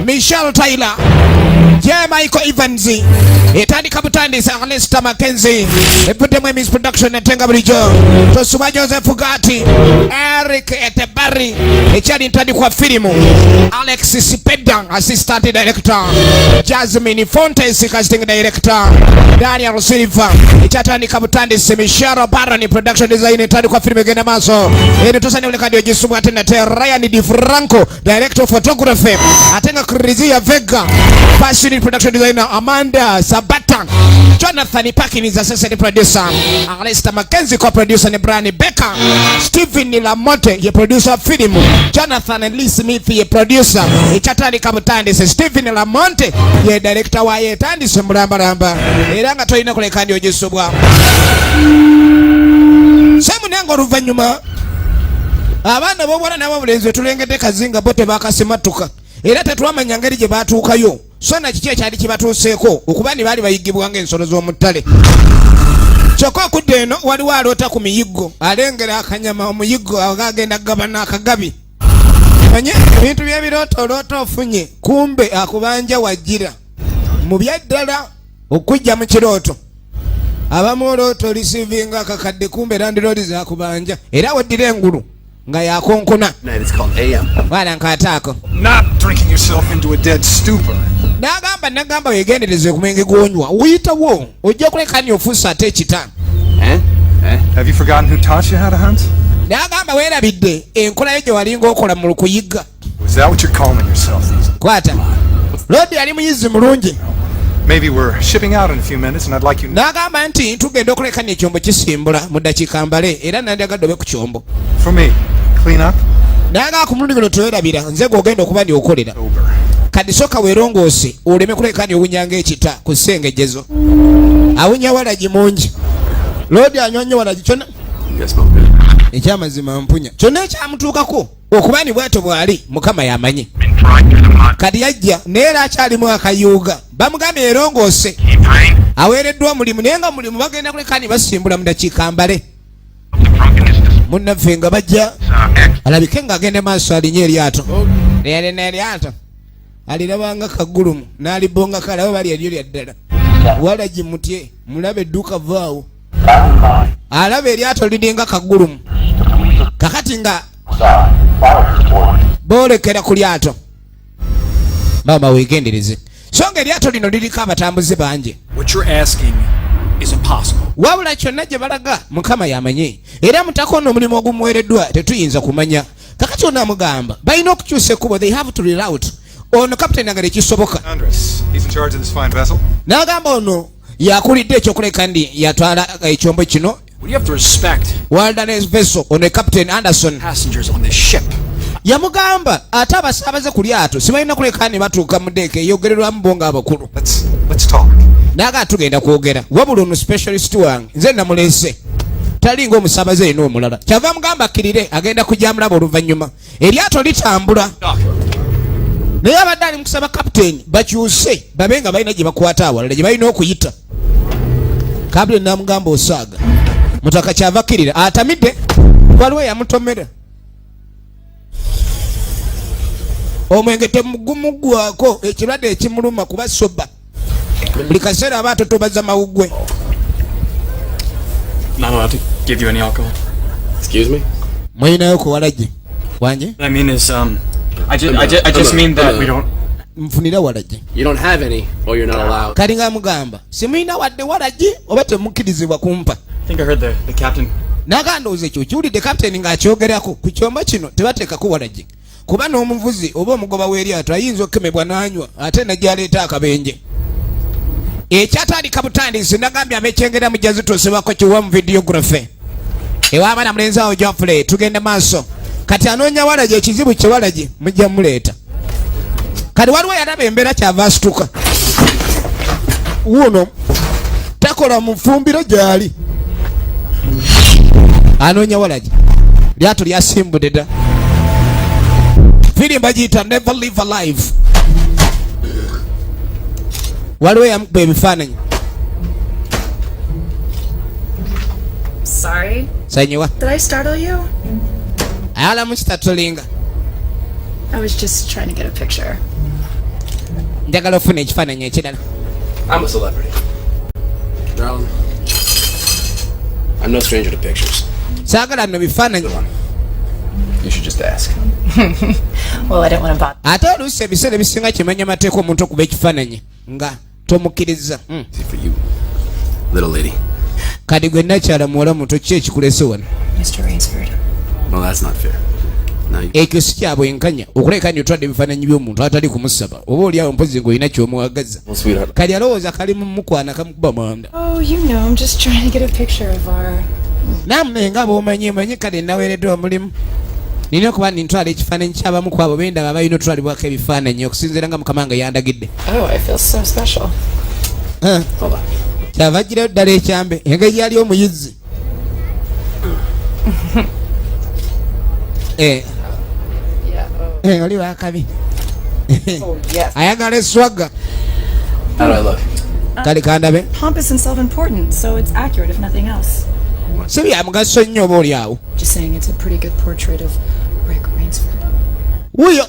Michelle Taylor, J. Michael Evans, etandika butandisa Alesta Mackenzie, eputemu Emmy's production etenga bulijo, Tosuma Joseph Gatti, Eric Etebari, echali ntandikwa filimu, Alex Speda, assistant director, Jasmine Fontes, casting director, Daniel Silva, echatandika butandisa Michelle Baron, production design etandikwa filimu egenda maaso, tosani ulekadi ojisumu atena te Ryan Di Franco, director of photography, atenga Krizia Vega, fashion production designer Amanda Sabata, Jonathan Parkin is assistant producer, Alesta Mackenzie co-producer ni Brian Becker, Stephen Lamotte ye producer film, Jonathan Lee Smith ye producer, ichatani kabutandi se Stephen Lamotte ye director wa ye tandi se mramba eranga toina kulekandi ojisubwa semu nengo ruvanyuma abana bobona nabo bulenze tulengete kazinga bote bakasematuka era tetwamanya ngeri gye batuukayo so na kiki ekyali kibatuuseeko okubani baali bayigibwa ng'ensolo z'omuttale kyokka okudde eno waliwo aloota ku miyiggo alengera akanyama omuyiggo agagenda gabana akagabi manye ebintu by'ebirootoloota ofunye kumbe akubanja wajjira mu byaddala okujja mu kirooto abamu olooto olisiivinga akakadde kumbe landiroodi zakubanja era weddira engulu nga yakonkona wala nkataako not drinking yourself into a dead stupor. nagamba wegendereze kumenge gwonywa uyitawo ojja kulekani ofuusa ate ekita Have you forgotten who taught you how to hunt? nagamba weerabidde enkola yo gye walinga okola mu kuyigga. Was that what you're calling yourself these days? Kwata Lodi yali muyizi mulungi. Maybe we're shipping out in a few minutes and I'd like you nagamba nti tugenda okulekani ekyombo kisimbula mu ddakiika mbale era nandiagadde obe ku kyombo for me clean up naga ku mulundi guno towerabira nze gwogenda okuba ndi okolera kadi soka weerongoose oleme kulekani owunyanga ekita ku ssengejezo awunya walagi mungi Lodi anywanye walagi kyonna ekyamazima mpunya kyonna ekyamutuukako okubani bwato bwali mukama yamanyi kadi yajja neera akyalimu akayuuga bamugambye erongoose aweereddwa omulimu naye nga mulimu bagenda kulekani basimbula mu ddakiika mbale munnaffe nga bajja alabike nga agende maaso alinye eryato yalina eryato alirabanga kaggulumu n'alibonga kalaba bali eryo lyaddala walagi mutye mulabe edduuka vaawo alaba eryato liringa kaggulumu kakati nga boolekera ku lyato maama weegendereze so nga eryato lino liriko abatambuze bangi wabula kyonna gye balaga mukama yamanye era mutakoona omulimu ogumuweereddwa tetuyinza kumanya kakati onaamugamba balina okukyusa ekkubo they have to reroute ono kapitaani agala ekisoboka n'agamba ono yakulidde ekyokuleka ndi yatwala ekyombo kino wilderness vessel ono kapitaani Anderson yamugamba ate abasaabaze ku lyato sibalina kuleka ne batuuka mu ddeeka eyogererwamu bo nga abakulu naga tugenda kwogera wabula ono specialist wange nze namuleese talinga omusaabaze yina omulala kyava mugamba akkirire agenda kujamulaba oluvannyuma eryato litambula naye abadde ali mukusaba kapitaani bakyuse babe nga balina gye bakwata awalala gye balina okuyita kapitaani namugamba osaaga mutaka kyava akkirira atamidde waliwo yamutomera omwenge temugumugwako ekirwadde ekimuluma kuba soba buli kaseera aba atotobaza mawuggwe. Not allowed to give you any alcohol. Excuse me? Mwinayo ku walagi wanje? I mean is I just mean that we don't. Mfunira walagi. You don't have any or you're not allowed. Kalinga mugamba simwina wadde walagi oba temukkirizibwa kumpa. I think I heard the captain. Nagandooze ekyo kiwulidde kapitaani ng'akyogerako ku kyombo kino tebateekako walagi kuba n'omuvuzi oba omugoba w'eryato ayinza okukemebwa n'anywa ate najjaleeta akabenje. Ekyatandika butandisi nagambye amekyengera mujazi tosebako kiwa mu videography ewaabana mulenzi awo Geoffrey tugende maaso kati anoonya walagi ekizibu kye walagi mujja muleeta kati waliwo yalaba embeera kyava asituka wuno takola mu nfumbiro gyali anoonya walagi lyato lyasimbudde dda firimu bagiyita never live alive waliwo yamukuba ebifaananyi. Sorry. Sanyiwa. Did I startle you? Ayala mukitatulinga. I was just trying to get a picture. njagala ofuna ekifaananyi ekirala. I'm a celebrity. Darling, I'm no stranger to pictures. Saagala nno bifaananyi. You should just ask. Well, I didn't want to bother. Ate oluusi ebiseera ebisinga kimanya mateeka omuntu okuba ekifaananyi nga tomukkiriza. See for you, little lady. Kati gwe nakyala muwala muto ki ekikulese wano? Mr. Rainsford. Well, that's not fair. Now you... Ekyo si kya bwenkanya okulekaani otwadde ebifaananyi by'omuntu atali kumusaba oba oliawo mpozi ng'olina ky'omuwagaza. Well, sweetheart. Kali alowooza kali mu mukwana kamukuba mwanda. Oh, you know, I'm just trying to get a picture of our... Nammwe nga bw'omanyi kale naweereddwa omulimu. Nina okuba ntwala ekifaananyi ky'abamu ku abo bendaba abalina otwalibwako ebifaananyi okusinziira nga Mukama nga yandagidde. Oh, I feel so special. Hold on. Kyava girayo ddala ekyambe engeri yali omuyizi. Oli wakabi. Oh, yes. Ayagala eswaga. How do I look? Kale kandabe. Pompous and self-important, so it's accurate if nothing else. Si bya mugaso nnyo oba oli awo. Just saying it's a pretty good portrait of Rick Rainsford. Wuyo.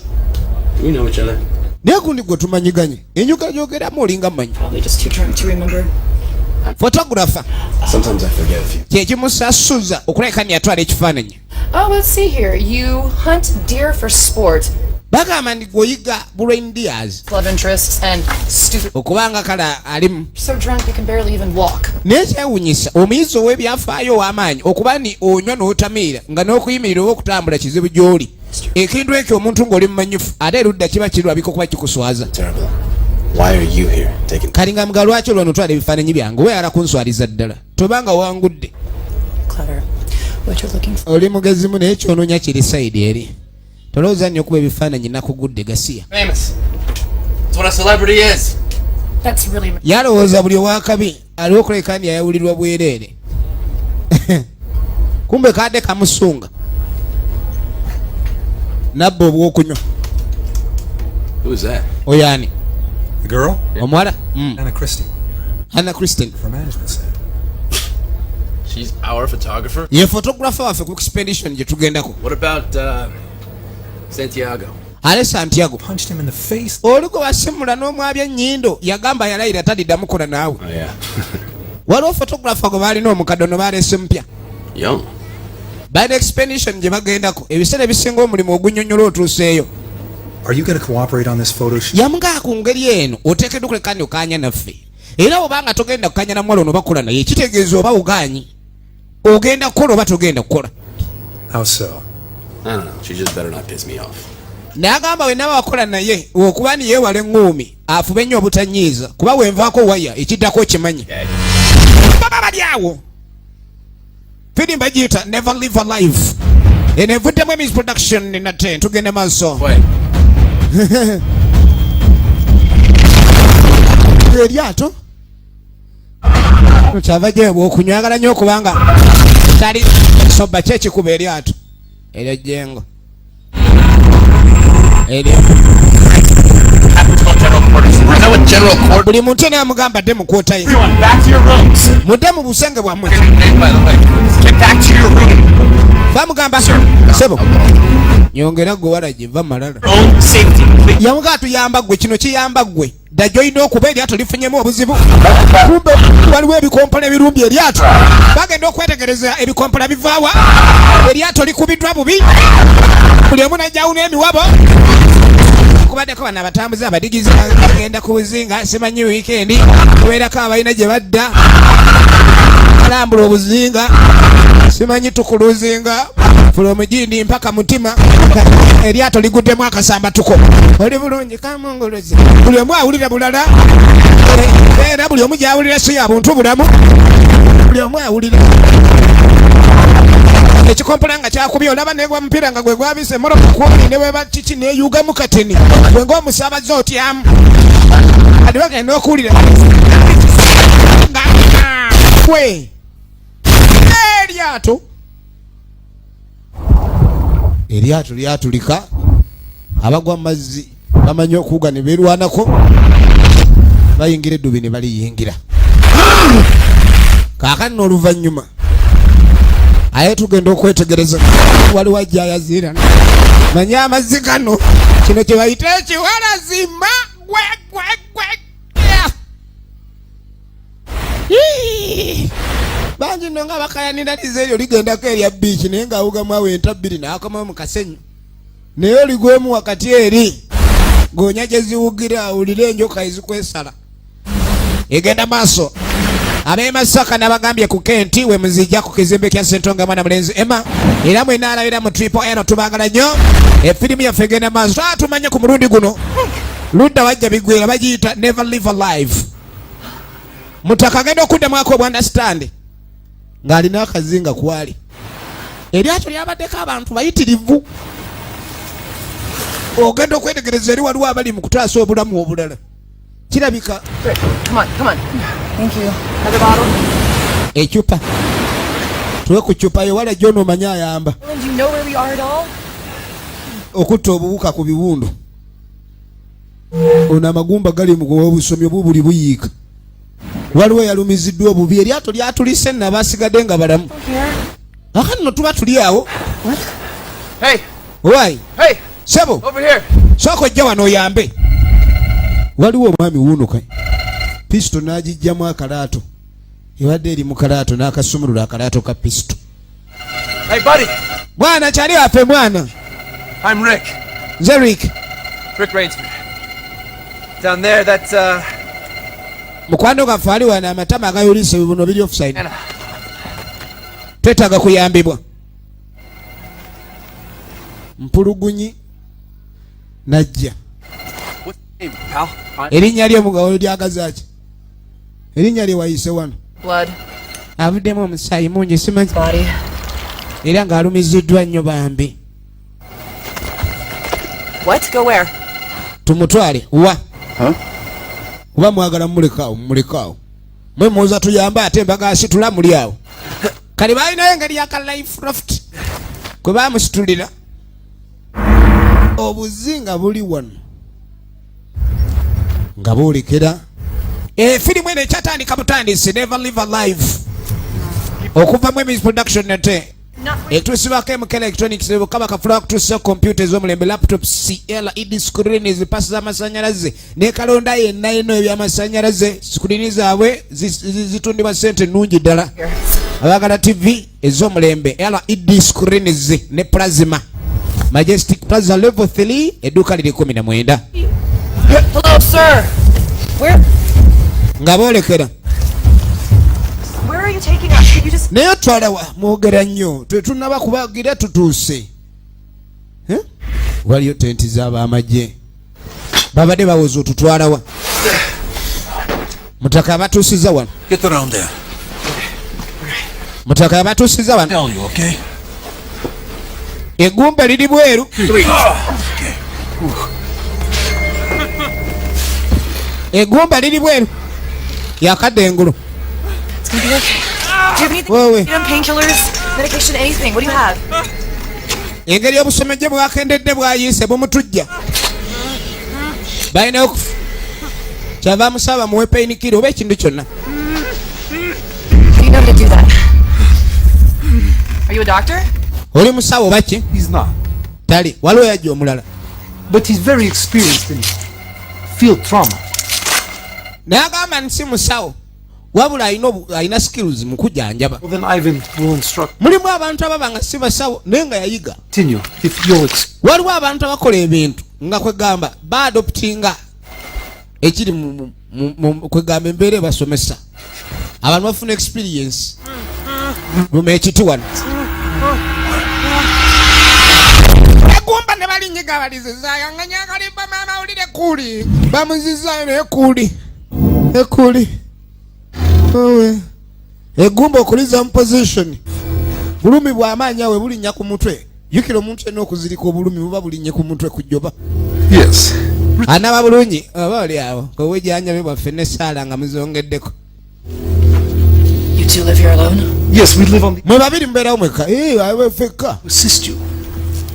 We know each other. Naye gundi gwe tumanyiganye. Ennyuga gyogeramu olinga mmanyi. Probably just too drunk to remember. Photographer. Sometimes I forget a few. Kye kimusasuza okulekaani yatwala ekifaananyi. Oh, let's see here. You hunt deer for sport, Bagamba ndi gwoyiga bulwendias. love interests, and stupid. Okubanga kale alimu. So drunk you can barely even walk. Naye kyewunyisa omuyizi ow'ebyafaayo ow'amaanyi okuba ni onywa n'otamiira nga n'okuyimirira oba okutambula kizibu gy'oli. Ekintu ekyo omuntu ng'oli mumanyufu ate erudda kiba kirwabika okuba kikuswaza. Terrible. Why are you here taking... Kali nga mga lwaki olwo notwala ebifaananyi byange weyala kunswaliza ddala tobanga wangudde. Clever. What you're looking for. Oli mugezimu naye kyonoonya kiri sayidi eri. Tolowooza nnyo okuba ebifaananyi nakugudde gasiya. Famous. That's what a celebrity is. That's really... Yalowooza buli owakabi aliwo okulekaani yayawulirwa bwereere. Kumbe kadde kamusunga. Nabba obw'okunywa. Who is that? Oyani. The girl? Omuwala? Anna Christie. Anna Christine. For management set. She's our photographer? Ye photographer waffe ku expedition gye tugendako. What about, Santiago? Ale Santiago. Punched him in the face. Oli gwe wasimula n'omwabya ennyindo yagamba yalayira tadiddamu kola naawe. Oh, yeah. Waliwo photographer gwe baalina omukadde ono baalese mpya. Young. Balina expedition gye bagendako ebiseera ebisinga omulimu ogunnyonnyola otuuseeyo. Are you going to cooperate on this photo shoot? Yamugaa ku ngeri eno oteekeddwa okulekaani okaanya naffe. Era obanga togenda kukaanya na muwala ono bakola naye kitegeeza oba ugaanyi. Ogenda kukola oba togenda kukola. How so? I don't know. She just better not piss me off. N'agamba wenna bakola naye okuba ni yeewala eŋŋuumi afube nnyo obutanyiiza kuba wenvaako waya ekiddako kimanyi. Baba bali awo. Fidi mbagiyita never live a life. Eno evuddemu Emmy's production nate tugende maaso. Wait. Eryato kyava gye bw'okunywagala nnyo okubanga tali soba ki ekikuba eryato eryo jjengo eryo buli muntu ena amugamba dde mukwotaye Everyone, back to your rooms. mudde mu busenge bwammwe By the way. Get back to your room. bamugamba sebo nyongera gwe walagi va malala Own safety, please. yamugaa tuyamba ggwe kino kiyamba ggwe dda gy'olina okuba eryato lifunyemu obuzibu kumbe waliwo ebikompola ebirumbye eryato bagenda okwetegereza ebikompola bivaawa eryato likubiddwa bubi buli omu najjawo n'emiwabo kubaddeko bano abatambuzi abadigizi bagenda ku buzinga simanyi wiikendi kubeerako abalina gye badda alambula obuzinga simanyi tukuluzinga from Jindi mpaka Mutima eryato liguddemu akasamba tuko oli bulungi kamunguluzi buli omu awulira bulala era buli omu gyawulira si ya buntu bulamu buli omu awulira ekikompola nga kyakubye olaba negwa mupiira nga gwe gwabise moroka kwoni ne weba kiki neyugamu kateni gwe ng'omusaabaze otyamu adi bagenda okuwulira gwe eryato lyatulika abagwa mazzi bamanyi okuwuga ne beerwanako bayingira eddubi ne baliyingira kaakati n'oluvannyuma aye tugenda okwetegereza waliwo ajja ayaziirana manyi amazzi gano kino kye bayita ekiwalazima gwegwe bangi nno nga bakayanira lizeeryo ligendako erya biiki naye ng'awugamu awenta bbiri n'akomawo mu kasenyu naye oligwemu wakati eri goonya gye ziwugira awulire enjoka ezikwesala egenda maaso. Ab'e Masaka n'abagambye ku Kenti we muzijja ku kizimbe kya Ssentonga mwana mulenzi Emma era mwe naalabira mu Triple N tubaagala nnyo effirimu yaffe egenda maaso tumanye ku mulundi guno ludda wajja bigwera bagiyita Never Live Alive. Mutaka agenda okuddamu ako obwandastand ng'alina akazinga kwali eryato lyabaddeko abantu bayitirivu ogenda okwetegereza eri waliwo abali mu kutaasa obulamu obulala kirabika. Come on. Thank you. Another bottle? Echupa. Tuwe ku chupa yo wala John omanya ayamba. Do you know where we are at all? Okutta obuwuka ku biwundu. Ona magumba gali mu obusomyo bubuli buyiika. Waliwo yalumiziddwa obubi eryato lyatulise n'abasigadde nga balamu. Akati no tuba tuli awo. What? Hey! Why? Hey! Sebo! Over here! Soko jja wano oyambe. Waliwo omwami wuunuka. Pisto n'agijjamu akalaato. Ebadde eri mu kalaato n'akasumulula akalaato ka pisto. Hey, buddy! Mwana kyali waffe mwana. I'm Rick. Nze Rick. Rick Rainsford. Down there, that's, Mukwano gaffe ali wano amatama agayulise bibuno biri offside. Anna. Twetaaga kuyambibwa. Mpulugunyi najja. What's your name, pal? Erinnya ly'omugabo lyagazaaki. Erinnya lye wayise wano. Blood. Avuddemu omusaayi mungi simanyi. Body. Era ng'alumiziddwa nnyo bambi. What? Go where? Tumutwale wa. Kuba mwagala mulekaawo. Mwe muza tuyambe ate embaga asitula muli awo. Kali balinayo engeri yaka life raft. Kwe baamusitulira. Obuzinga buli wano. Nga boolekera. Firimu eno ekyatandika butandisi Never Live Alive. Okuva mu Emmy's production nate. Etusibako MK Electronics kaba kafula kutusa computer z'omulembe laptops LED screen ezipasi z'amasanyalaze ne kalonda yenna eno eby'amasanyalaze screen zaabwe zitundibwa sente nnungi ddala. Abagala TV ez'omulembe LED screens ne plasma Majestic Plaza level 3 edduuka liri 19. Hello, sir. Where Nga boolekera. are you taking us? Could you just... Naye twalawa mwogera nnyo tetunaba kubagira tutuuse. Waliyo tenti z'abamagye babadde bawoza otutwalawa. Mutaka abatuusiza wano. Get around there. Mutaka abatuusiza wano. Tell you, okay? Eggumba liri bweru. Eggumba liri bweru. Yakadde engulu. It's gonna be okay. Do you have anything? Whoa. You know, painkillers, medication, anything? What do you have? Engeri obusomejje bwakendedde bwayise bumutujja. Balina okufa. Kyava musaba muwe painkiller oba ekintu kyonna. You know how to do that. Are you a doctor? Oli musawo oba ki? He's not. Tali. Waliwo yajja omulala. But he's very experienced in field trauma. N'agamba nsi musawo. Wabula alina skills mu kujanjaba. Well, then Ivan will instruct. Mulimu abantu ababa nga si basawo naye nga yayiga. Continue if you'll Waliwo abantu abakola ebintu nga kwegamba baadoptinga ekiri kwegamba embeera basomesa. Abantu bafuna experience. Lume ekitu wano. Egumba ne balinyiga balizizaayo nga nyakalimba maama olire kuli. Bamuzizaayo naye kuli. Ekuli. Owe. Egumba okuliza mu position. Bulumi bw'amaanyi awe bulinnya ku mutwe. Yukira omuntu yenna okuzirika obulumi buba bulinnye ku mutwe kujjoba. Yes. Anaba bulungi oba oli awo kowe janjabe bwaffe ne Saala nga muzongeddeko. You two live here alone? Yes, we live on the... Mwe babiri mbeerawo mweka. Awe fekka. Assist you.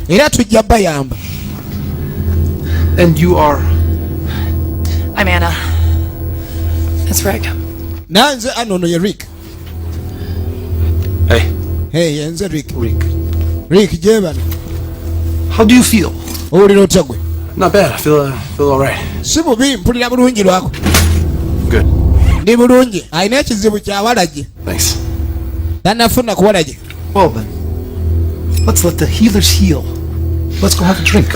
Era tujja bayamba. And you are... I'm Anna. That's Rick. Nanze anono ye Rick. Hey, Yenze Rick. Rick, jebana. how do you feel? Owulira otya gwe? Not bad. I feel all right. Si bubi mpulira bulungi lwako. Good. Ndi bulungi. Alina ekizibu kyawalagye. Thanks. Tanafuna kuwalaje. Well then, let's let the healers heal. Let's go have a drink.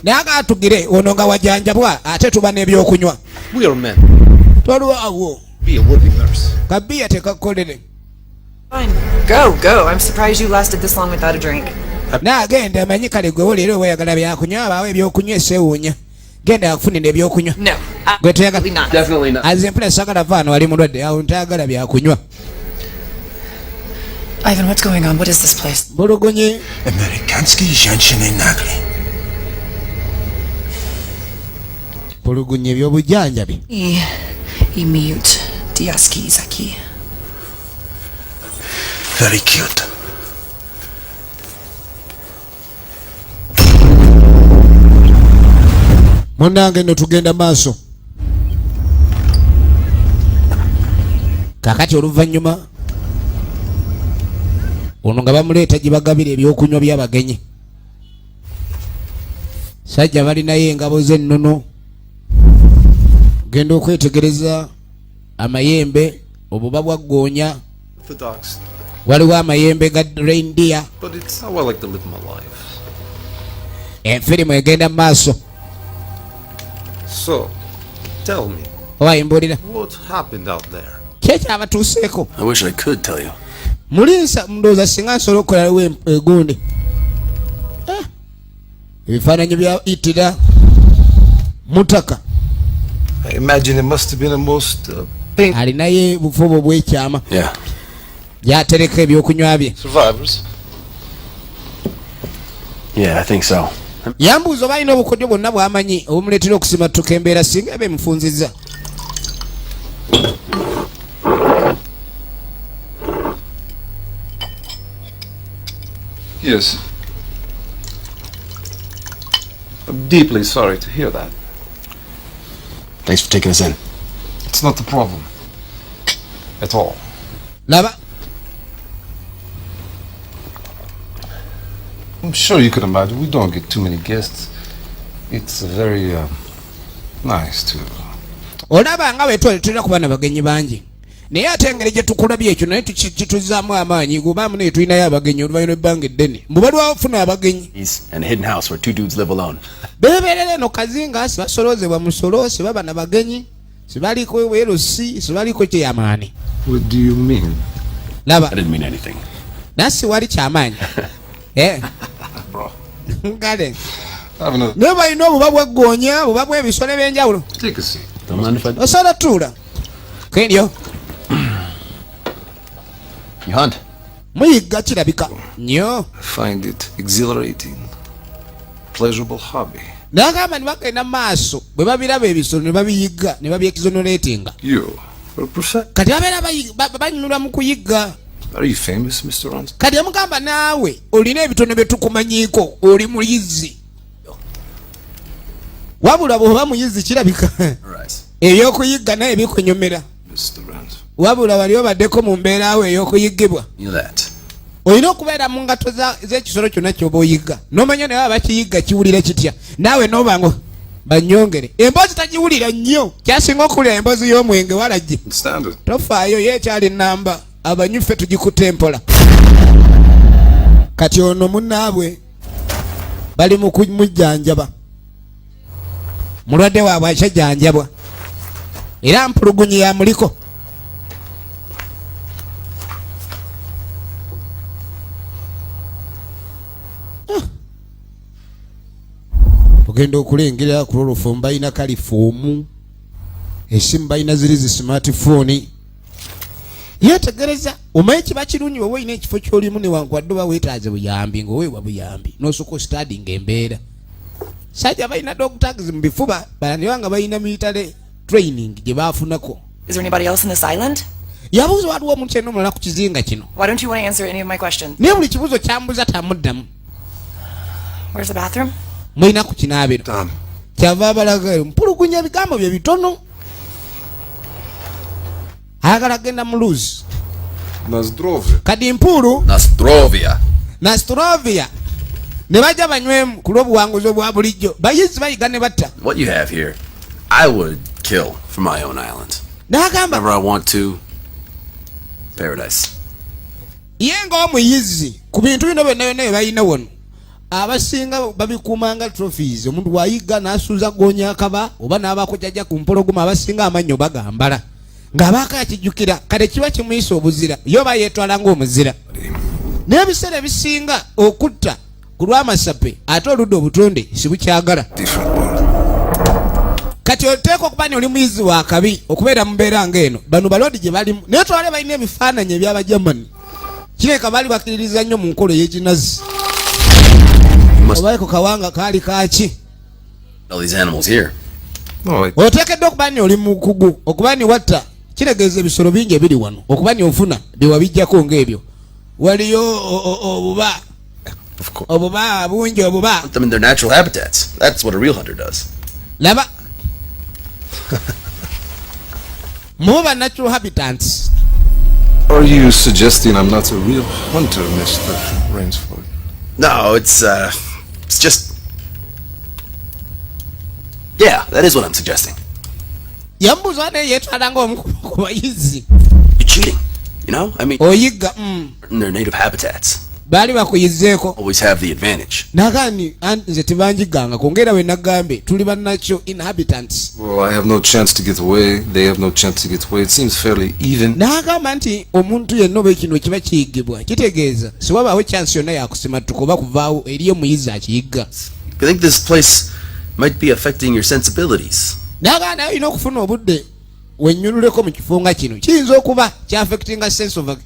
Naga atugire ono nga wajanjabwa ate tuba n'ebyokunywa. We are men. Twalwawo. Be a worthy nurse. Kabiya tekakolere. Fine. Go. I'm surprised you lasted this long without a drink. Genda amanyi kale gwe olero weyagala byakunywa abawe ebyokunywa esewuunya. Genda akufunira ebyokunywa. No, Gwe toyagala not. Definitely not. Azimpula sagala vaano wali mulwadde awo ntayagala byakunywa. Ivan, what's going on? What is this place? Bulugunyi. Amerykański żeńczyny nagli. Bulugunyi ebyobujanjabi. I miód. Diaski Zaki. Very cute. Munange no tugenda maaso. Kakati oluvannyuma ono nga bamuleeta gye bagabira ebyokunywa by'abagenyi. Sajja balinayo engabo z'ennono. Genda okwetegereza amayembe obuba bwaggoonya. The dogs. Waliwo amayembe ga reindeer. But it's how I like to live my life. Enfirimu egenda mu maaso. So, tell me, Owaye mbuulira. what happened out there? Kyekyaabatuuseeko. I wish I could tell you. Mulinsa ndowooza singa nsobola okukolerawo egundi. Ebifaananyi bya itira mutaka. I imagine it must have been a most painful. Alinayo bufubo bw'ekyama. Yeah. Yatereka ebyokunywa bye. Survivors? Yeah, I think so. Yambuuza oba alina obukodyo bwonna bw'amanyi obumuleetera okusimattuka embeera singa eba emufunzizza. Yes. I'm deeply sorry to hear that. Thanks for taking us in. It's not the problem. At all. Laba. I'm sure you could imagine. We don't get too many guests. It's very nice to. Olaba nga bwe twetera kuba n'abagenyi bangi. Naye ate engeri gye tukulabye ekyo naye kituzaamu amaanyi gubaamu naye tulinayo abagenyi oluvannyuma ebbanga eddene. Mubaliwo ofuna abagenyi. And a hidden house where two dudes live alone. Bebeerera eno kazinga sibasoloozebwa musolo sibaba na bagenyi sibaliko weerusi sibaliko kyeyamaani. What do you mean? Laba. I didn't mean anything. Nasi wali kyamaanyi. Bro. Ngale. Having a. Ne balina obuba bwaggoonya obuba bw'ebisolo ebyenjawulo. Take a seat. Don't mind if I. Osobola tuula. Kenyo. You hunt? Muyigga kirabika nnyo. I find it exhilarating, pleasurable hobby. N'agamba ne bagenda mu maaso bwe babiraba ebisolo ne babiyigga ne babyekizonoleetinga. You are a professor. Kati babeera banyulwa mu kuyigga. Are you famous, Mr. Rons? Kati amugamba naawe olina ebitono bye tukumanyiiko oli muyizzi. Wabula bw'oba muyizzi kirabika. Ebyokuyigga naye bikunyumira. Mr. Rons. Wabula wali obaddeko mu mbeera we ey'okuyiggibwa. You that. Olina okubeera mu ngato z'ekisolo kyonna ky'oba oyigga. N'omanya naye abakiyigga kiwulira kitya. Naawe n'obango banyongere. Emboozi tagiwulira nnyo. Kyasinga okuwulira emboozi y'omwenge walajje. Standard. Tofaayo yeekyali nnamba. Abanyuffe tugikutte mpola. Kati ono munnaabwe bali mu kumujjanjaba. Mulwadde waabwe akyajjanjabwa. Era mpulugunyi ya muliko. Ogenda okulengera ku lwolufumbo balina kalifuumu. Essimu balina ziri zi smartphone. Yetegereza omanyi kiba kirungi wowe olina ekifo ky'olimu newankwadde oba weetaaze buyambi ng'oweebwa buyambi n'osooka study ng'embeera. Sajja balina doctors mu bifuba balaniwa nga balina military training gye baafunako. Is there anybody else in this island? Yabuuza waliwo omuntu yenna omulala ku kizinga kino. Why don't you want to answer any of my questions? Naye buli kibuuzo kyambuza tamuddamu. Where's the bathroom? Mulina ku kinaabiro. Kyava abalaga mpulugunya ebigambo bye bitono. Ayagala genda mu luzi. Nazdrovje. Kadi mpulu. Nastrovia. Ne bajja banywemu ku lw'obuwanguzi obwa bulijjo. Bayizzi bayiga ne batta. What you have here, I would kill for my own island. N'agamba Whenever I want to. Paradise. yenga omuyizi ku bintu bino byonna balina wano abasinga babikumanga trophies omuntu wayiga n'asuuza gonya akaba oba n'abakujjaja ku mpologoma abasinga amannyo bagambala ng'abaaka yakijjukira kale kiba kimuyisa obuzira yo bayeetwala ng'omuzira n'ebiseera ebisinga okutta ku lw'amasape ate oludda obutonde sibukyagala kati oteeka okuba ni oli muyizi wa kabi okubeera mubeera ng'eno bano balodi gye balimu naye twale balina ebifaananyi eby'abajamani kireka baali bakiririza nnyo mu nkola ey'ekinazi obaeko kawanga kaali kaaki oteekeddwa okuba ni oli mukugu okuba ni watta kiregeeza ebisolo bingi ebiri wano okuba ni ofuna bye wabijjako ng'ebyo waliyo obuba bungi obuba laba muba natural habitats. Are you suggesting I'm not a real hunter, Mr. Rainsford? No, it's just... Yeah, that is what I'm suggesting. Yambuza ne yetwala ng'omu ku bayizi. You're cheating, you know? I mean... Oyiga, in their native habitats. Bali bakuyizeeko. Always have the advantage. Nagani nze tibanjiganga kwongera we nagambe tuli bannacho inhabitants. Well, I have no chance to get away. They have no chance to get away. It seems fairly even. Nagamba nti omuntu yenno be kino kiba kiyigibwa kitegeeza siwabaawo chance yonna yakusima tukuba kuvaawo eri omuyizi akiyigga. I think this place might be affecting your sensibilities. Nagana olina okufuna obudde wennyululeko mu kifo nga kino kiyinza okuba kyaffectinga sense of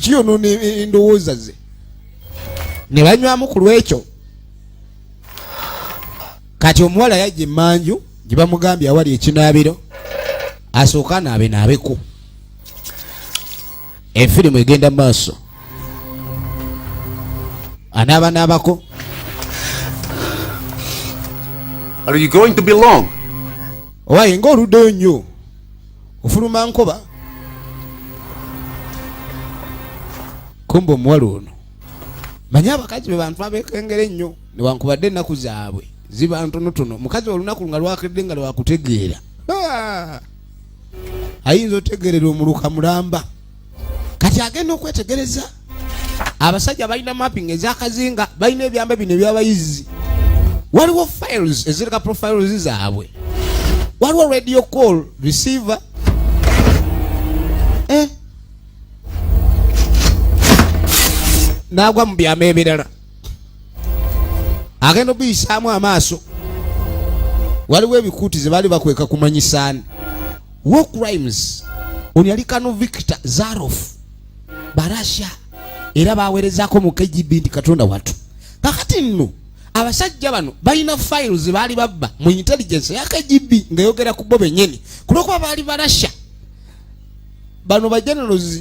kiyonoona endowooza ze ne banywamu ku lwekyo kati omuwala yajja emmanju gye bamugambye awali ekinaabiro asooka naabeku efirimu egenda mu maaso anaabako. Are you going to be long? Owaye ng'oluddeyo nnyo ofuluma nkoba kumba omuwala ono manyi abakazi be bantu abeekengere ennyo newankubadde ennaku zaabwe ziba ntonotono mukazi olunaku nga lwakedde nga lwakutegeera ayinza otegerera omuluka mulamba kati agenda okwetegereza abasajja balina mapping ezakazinga balina ebyamba bino ebyabayizi waliwo files ezirika profiles zaabwe waliwo radio call receiver nagwa mu byama ebirala agenda obiyisaamu amaaso waliwo ebikuuti ze baali bakweka kumanyisaani war crimes ono yali Kanno Victor Zaroff Barasha era baweerezaako mu KGB nti katonda watu kakati nno abasajja bano balina files baali babba mu intelligence ya KGB ngayogera ku bo bennyini kulwokuba baali Barasha bano bagenerols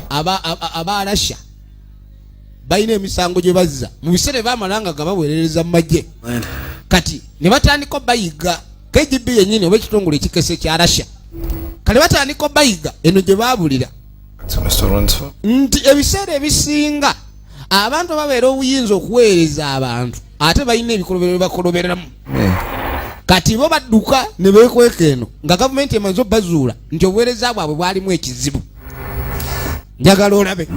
aba Russia balina emisango gye bazza mu biseera baamalanga gabaweerereza mu magye kati ne batandika bayiga KGB yennyini oba ekitongole ekikese kya Russia kale batandika bayiga eno gye baabulira nti ebiseera ebisinga abantu babeera obuyinza okuweereza abantu ate balina ebikolobero bye bakoloberamu kati bo badduka ne beekweka eno nga gavumenti emaze obbazuula nti obuweereza bwabwe bwalimu ekizibu njagala olabe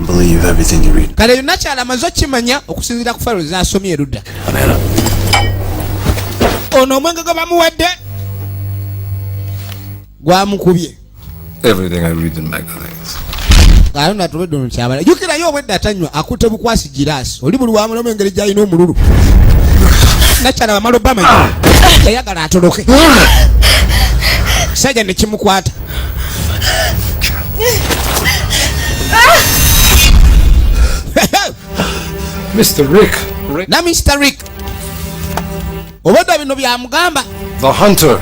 kale yonna kyala amaze okimanya okusinziira ku fayiro zasomye erudda ono omwenge gwe bamuwadde gwamukubye kale natobedde ono kyabala jjukirayo obwedde atanywa akutte bukwasi giraasi oli buli wamulamu engeri gyalina omululu nakyala bamala obamanya yayagala atoloke sajja nekimukwata Mr. Rick. Na Mr. Rick. Obadde bino byamugamba. The hunter.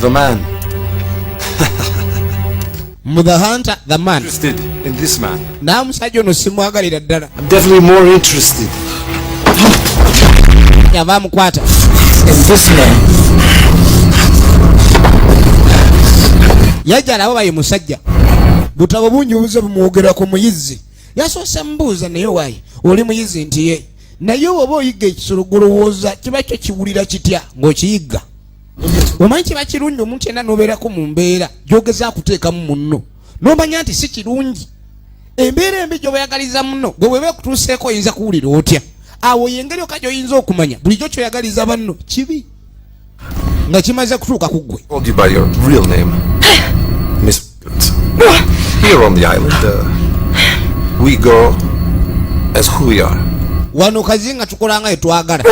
The man. The hunter, the man. Interested in this man. Na musajja ono simwagalira ddala. I'm definitely more interested. Yava mukwata. In this man. Yajja abo baye musajja. Butabo bungi buze bumwogera ku muyizi. Yasoose mbuuza naye wayi oli muyizi nti ye naye oba oyiga ekisolo golowooza kiba kyo kiwulira kitya ng'okiyigga omanyi kiba kirungi omuntu yenna n'obeerako mu mbeera gy'ogeza akuteekamu munno n'omanya nti si kirungi. Embeera embi gy'oyagaliza muno gwe bw'eba kutuuseeko oyinza kuwulira otya. Awo y'engeri yokka gy'oyinza okumanya bulijjo ky'oyagaliza banno kibi nga kimaze kutuuka ku ggwe. Called you by your real name, Miss. Here on the island, we go as who we are. Wano kazinga tukola nga etwagala.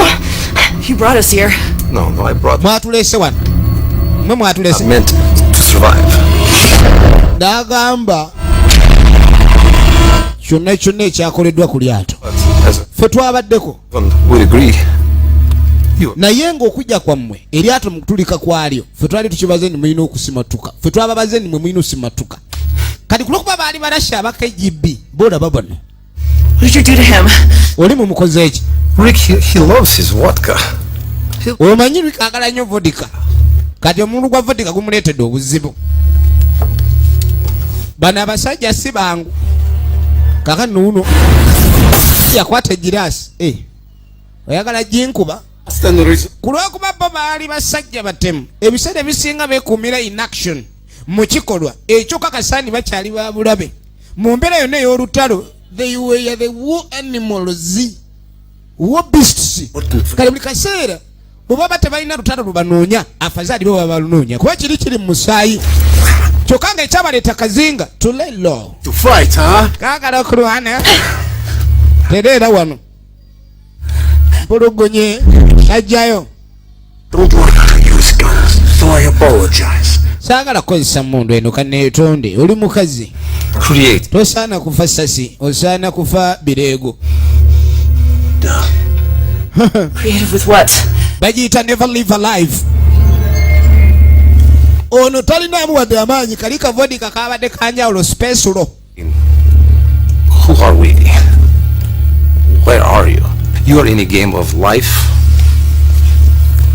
You brought us here. No, I brought. Mwatulese wano. Mwe mwatulese. I meant to survive. Ndagamba kyonna ekyakoleddwa ku lyato As ffe twabaddeko would agree, naye ng'okujja kwammwe eryato mukutulika kwalyo ffe twali tukibaze ni mulina okusimatuka ffe twababaze ni mwe mulina osimatuka kati kulwokuba baali balashe abaka EGB boolaba bano. What did you do to him? Oli mumukoze eki? Rick, he loves his vodka. Omanyi Rick agala nnyo vodika kati omuntu gwa vodika gumuleetedde obuzibu. Bano abasajja si bangu kaka nuuno yakwata egiraasi oyagala ginkuba kulwokuba bo baali basajja batemu ebiseera ebisinga beekuumira inaction mu kikolwa ekyo kakasani bakyali babulabe mu mbeera yonna ey'olutalo they were the war animals war beasts kale buli kaseera bwebaba tebalina lutalo lubanoonya afazaali bo baba balunoonya kuba kiri mu musaayi kyokka nga ekyabaleeta kazinga tulelo To fight, huh? kaagala okulwana tereera wano mpulugonye ajjayo. Don't want to use guns, so I apologize. Saagala kukozesa mundu eno kanneetonde oli mukazi Create. tosaana kufa sasi osaana kufa bireego. Creative with what? Bagiyita never live alive. Ono talinaamu wadde amaanyi kali kavodika kaabadde kanjawulo spesulo. Who are we? Where are you? You are in a game of life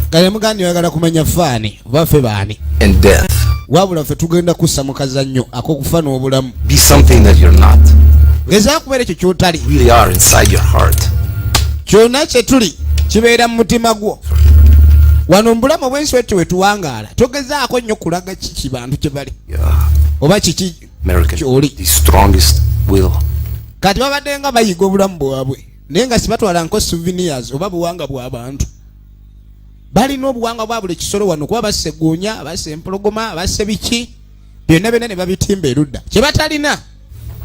Kale mugandi oyagala kumanya faani oba ffe baani and death. wabula ffe tugenda kussa mu kazannyo ak'okufa n'obulamu. Be something that you're not. Gezaako kubeera ekyo ky'otali. Really are inside your heart. Kyonna kye tuli kibeera mu mutima gwo. Wano mbulamu obwensi wetyo wetuwangaala togezaako nnyo kulaga kiki bantu kye bali Yeah. oba kiki American. ky'oli. The strongest will. Kati babadde nga bayiga obulamu bwabwe naye nga sibatwala nko souvenirs oba buwanga bw'abantu. Balina obuwanga bwa buli kisolo wano kuba basse goonya basse empologoma basse biki byonna byonna ne babitimba erudda. Kye batalina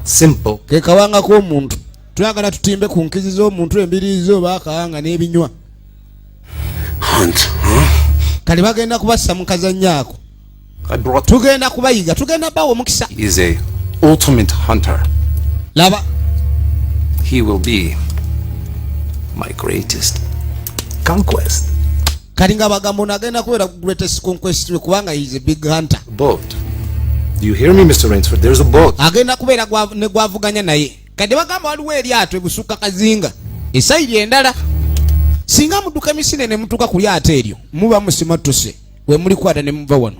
Simple. ke kawanga k'omuntu. Twagala tutimbe ku nkizi z'omuntu embiriizo oba akawanga n'ebinywa. Hunt, huh? Kale bagenda kubassa mu kazannyo ako. I brought. Tugenda kubayiga tugenda bawa omukisa. He is a ultimate hunter. Laba He will be my greatest conquest. kali nga bagamba ono agenda kubeera greatest conquest kubanga he is a big hunter. Boat. Do you hear me, Mr. Rainsford? There's a boat. Agenda kubeera ne gwavuganya naye. Kati bagamba waliwo eryato ebusukka kazinga esayiri endala. Singa mudduka emisinde ne mutuuka ku lyato eryo muba musimatuse bwe mulikwata ne muva wano.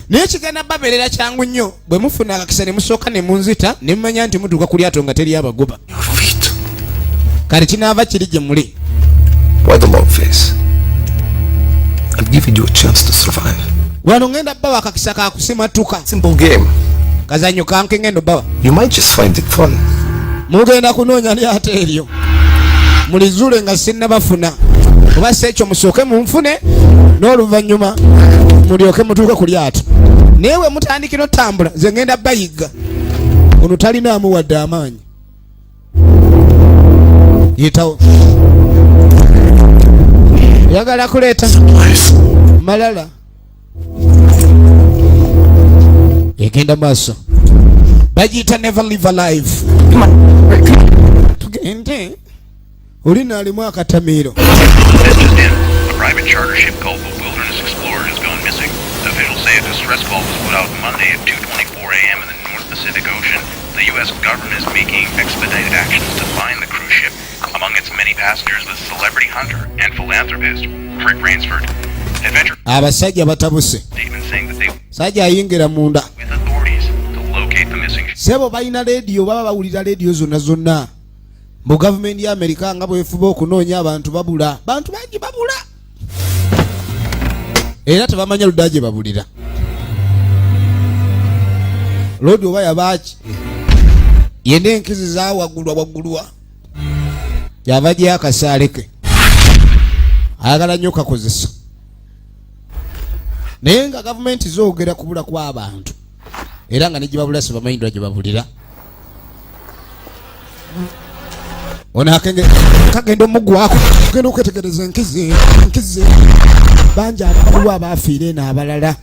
Naye kigenda babeerera kyangu nnyo bwe mufuna akakisa ne musooka ne munzita ne mumanya nti mutuuka ku lyato nga teri abagoba. Your feet. Kale kinaava kiri gye muli. Why the long face? I've given you a chance to survive. Wano ngenda bawa akakisa ka kusimatuka. Simple game. Kazannyo kanke ngendo bawa. You might just find it fun. Mugenda kunoonya lyato eryo mulizuule nga sinnabafuna oba si ekyo musooke munfune n'oluvannyuma mulyoke mutuuke ku lyato. Naye we mutandikira otambula nze ngenda bayiga ono talinaamu wadde amaanyi. Yitawo yagala kuleeta malala egenda maaso. Bagiyita never live alive. Tugende oli naalimu akatamiiro. This just in. A private charter ship called the Wilderness Explorer has gone missing. Officials say a distress call was put out Monday at 2:24 a.m. in the North Pacific Ocean. The U.S. government is making expedited actions to find the cruise ship. Among its many passengers, the celebrity hunter and philanthropist Rick Rainsford. Adventure Abasajja batabuse. statement saying that they Sajja ayingira munda. with authorities to locate the missing ship. Sebo balina leediyo baba bawulira leediyo zonna. Mu gavumenti ya Amerika nga bwefuba okunoonya abantu babula. Bantu bangi babula. Era tebamanya ludda gye babulira. Lodi oba yabaki yende enkizi zawagulwa yava gye akasaale ke ayagala nnyo kakozesa naye nga gavumenti zoogera kubula kw'abantu era nga negibabula sibamayindwa gye babulira ono kagenda omugwako ogenda okwetegereza enkizi bangi ababulwa abaafiire eno abalala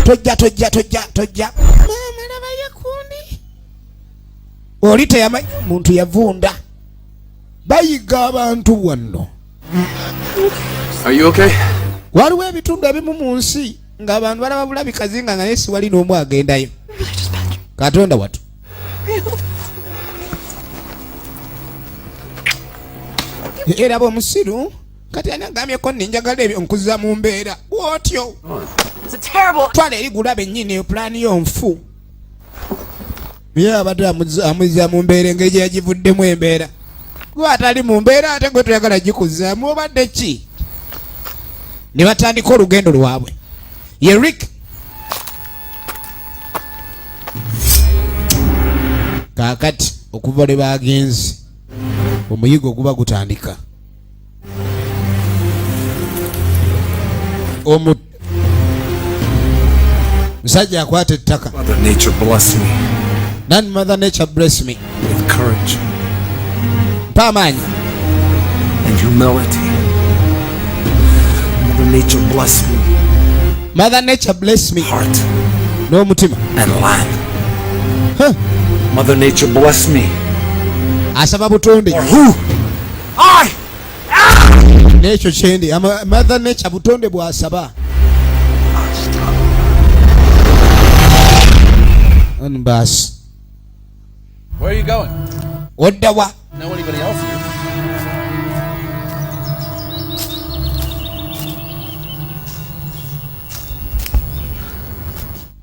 tojja malabaye kundi oli teyamanyi omuntu yavunda bayiga abantu wano. Are you okay? Waliwo ebitundu ebimu mu nsi ng'abantu balaba bulabi kazinga naye si wali n'omu agendayo. Katonda watu. Era bw'omusiru kati anagamyeko ninjagala ebyo nkuza mu mbeera bw'otyo. Twala eri gulaba ennyini pulaani y'onfu. Ye abadde amuzza mu mbeera engeri gye yagivuddemu embeera. Gwe atali mu mbeera ate gwe toyagala gikuzaamu obadde ki? Ne batandika olugendo lwabwe. Ye Rick kaakati okuva lwe bagenzi omuyigo guba gutandika. Musajja akwata ettaka. Mother Nature bless me None Mother Nature bless me with courage Pamaanyi and humility. Mother Nature bless me Mother Nature bless me heart n'omutima and land. Huh. Mother Nature bless me. Asaba butonde Who? I. n'ekyo kyendi Mother Nature butonde bw'asaba. Basi Where are you going? odda wa Know anybody else here?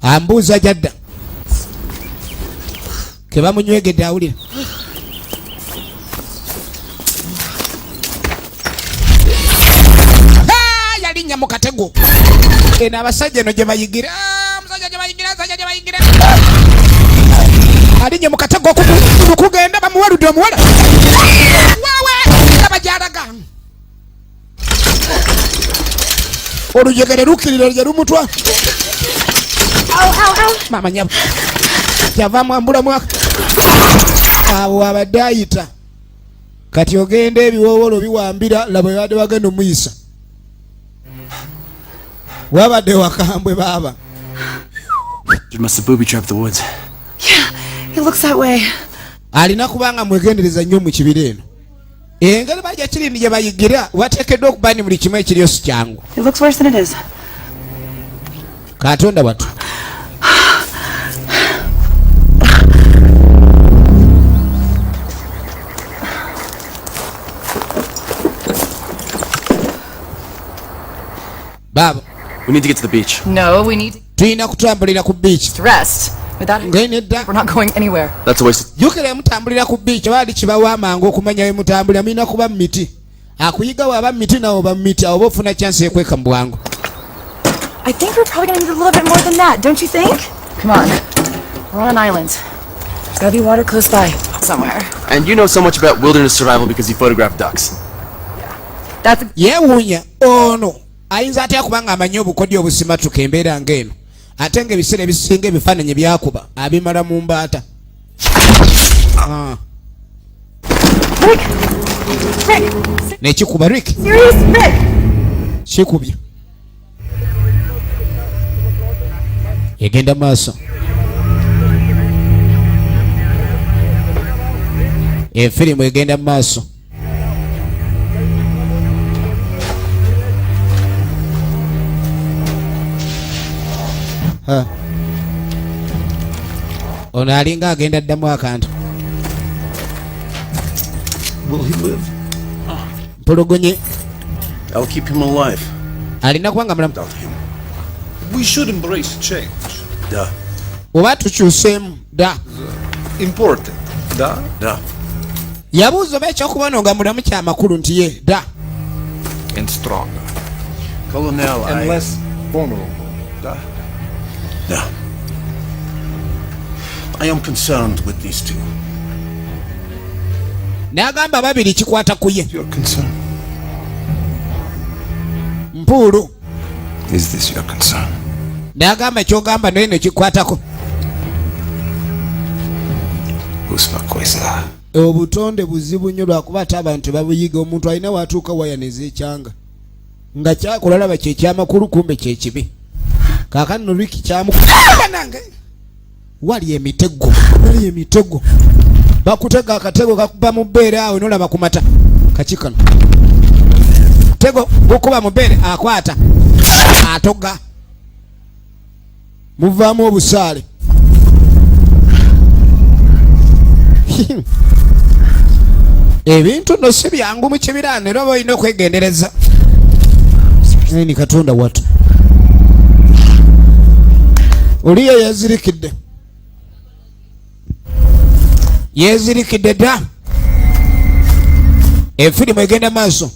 ambuuza jadda ke bamunywegedde awulira. Yalinnya mu katego eno abasajja eno gye bayigira alinnya mu katego kugenda bamuwaludde omuwala waawe nga bajalaga olujegere lukirira lye lumutwa mama nyabo yavaamu ambulamwaka awo abadde ayita kati ogenda ebiwoowolo biwambira laba badde bagenda omuyisa wabadde wakambwe baaba. You must have booby-trapped the woods. Yeah, it looks that way. Alina kubanga mwegendereza nnyo mu kibira eno engeri bajja kirindi gye bayigira wateekeddwa okuba ni buli kimu ekiryo si kyangu. It looks worse than it is. Katonda watu Baba, We need to get to the beach. No, we need to tuyina kutambulira ku beach. rest. Without it, Ng'enedda we're not going anywhere. That's a waste. jukira mutambulira ku beach baali kibawa amangu okumanya we mutambulira mulina kuba mu miti akuyiga waba mu miti nawo oba mu miti awo ofuna chance ekweka mu bwangu. I think we're probably gonna need a little bit more than that, don't you think? Come on. We're on an island. There's gotta be water close by somewhere. And you know so much about wilderness survival because you photographed ducks. That's Yeewuunya ono ayinza atya kubanga amanyi obukodyo obusimatuka embeera ng'eno ate ng'ebiseera ebisinga ebifaananyi byakuba abimala mu mbaata. Rick! Rick! Nekikuba Rick Serious? Rick! kikubye egenda maaso efirimu egenda maaso. Ono alinga agenda ddamu akantu. Will he live? Mpulugunye I'll keep him alive. alina kubanga mulamu. Without him. We should embrace change. Duh. Oba tukyuseemu da. Important. Duh. Yabuuza oba ekyokubona nga mulamu kyamakulu nti ye da. And stronger. Colonel, And less vulnerable. Duh. I am concerned with these two. N'agamba babiri kikwata ku ye. Your concern? Mpulu. Is this your concern? N'agamba kyogamba nene kikwatako. Usmakwesa. Obutonde buzibu nnyo lwakuba ate abantu babuyiga. Omuntu alina watuuka wayaneza ekyanga nga kyakola laba kyekyamakulu kumbe kyekibi. Kaakano no Ricky kyamukuba nange wali emitego bakutega akatego kakuba mu bbeere awo nolaba ku mata kakikano tego bukuba mu bbeere akwata atoga muvaamu obusaale. Ebintu no si byangu mu kibiraano era oba olina okwegendereza. Ni Katonda watu Ulio yezirikidde dda. Efirimu egenda maaso.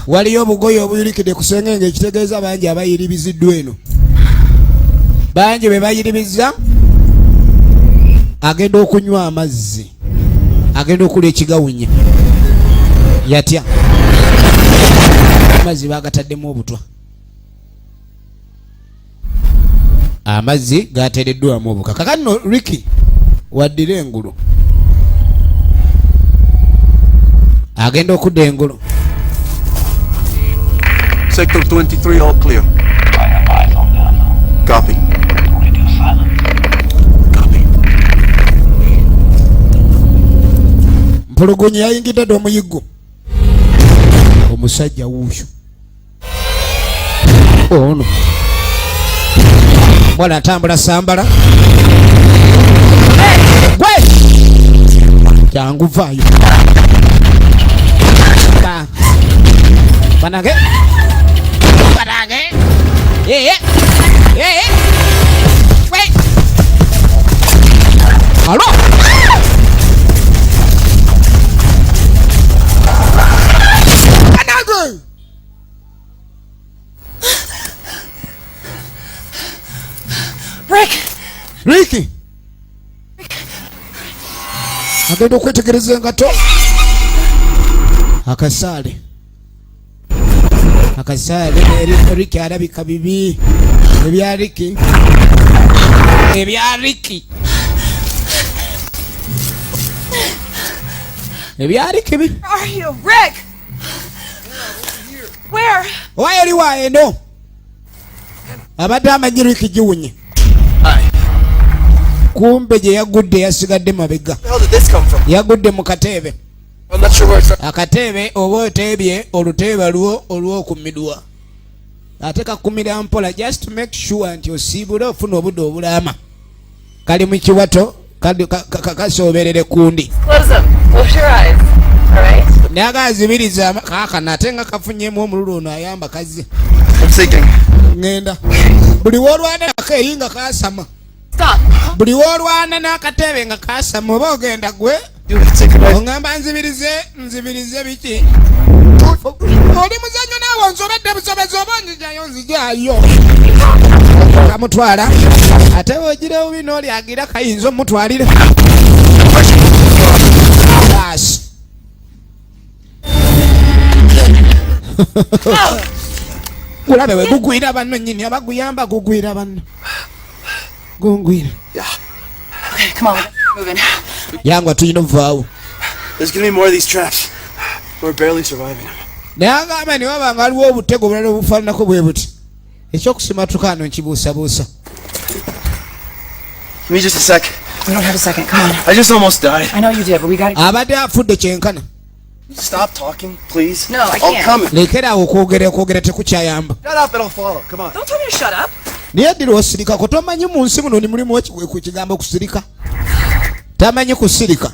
Waliyo obugoye obuyirikidde ku sengenge ekitegeeza bangi abayiribiziddwa eno. Bangi be bayiribiza agenda okunywa amazzi. Agenda okulya ekigawunya. Yatya. Amazzi bagataddemu obutwa. Amazzi gateereddwamu obuka. Kakano Ricky waddira engulu. Agenda okudda engulu. Sector 23 all clear. I have eyes on them. Copy. Radio silent. Copy. Mpulugunyi yayingidde dda omuyiggo. Omusajja wuuyo. Ono. Mwana atambula sambala. Gwe! Jangu vaayo. Banage. Yeah. Wait. Hello. Another. Ricky. Agenda okwetegereza engato. Akasaale Ricky alabika bibi. Ebya Ricky. Where are you, Rick? Where? Why oli waendo? Abadde amanyi Ricky giwunye. Kumbe gye yagudde yasigadde mabega. Where the hell did this come from? Yagudde mu katebe. I'm not sure where it's Akatebe oba otebye olutebe luwo olw'okumidwa. Ate kakumira mpola just to make sure nti osiibula ofuna obudde obulama. Kali mu kiwato kasooberere kundi. Close them. Close your eyes. All right? Nagazibiriza kaka nate nga kafunyemu omululu ono ayamba kazi. I'm thinking. Ngenda. Buli wolwana akeeyi nga kasama. Stop. Buli wolwana n'akatebe nga kasama oba ogenda gwe. Ongamba nzibirize biki? Oli muzanyo naawe nsobedde busobezi oba nzijayo nzijayo. Kamutwala. Ate wogirewo bino oli agira kayinza omutwalire. Basi. Ulabe we gugwira banno nnyini abaguyamba gugwira banno. Gungwira. Okay, come on, moving. Yangwa tuyina ovaawo. There's gonna be more of these traps. We're barely surviving them. Nagamba ne wabanga waliwo obutego bulala obufaananako bwe buti. Ekyokusimatuka ano nkibuusabuusa. Give me just a sec. We don't have a second. Come on. I just almost died. I know you did, but we gotta. Abadde afudde kyenkana. Stop talking, please. No, I I'll can't. come. Lekeraawo okwogera tekukyayamba. Shut up and I'll follow. Come on. Don't tell me to shut up. Naye ddira osirikako tomanyi mu nsi muno ni mulimu ku kigambo kusirika. Tamanyi kusirika.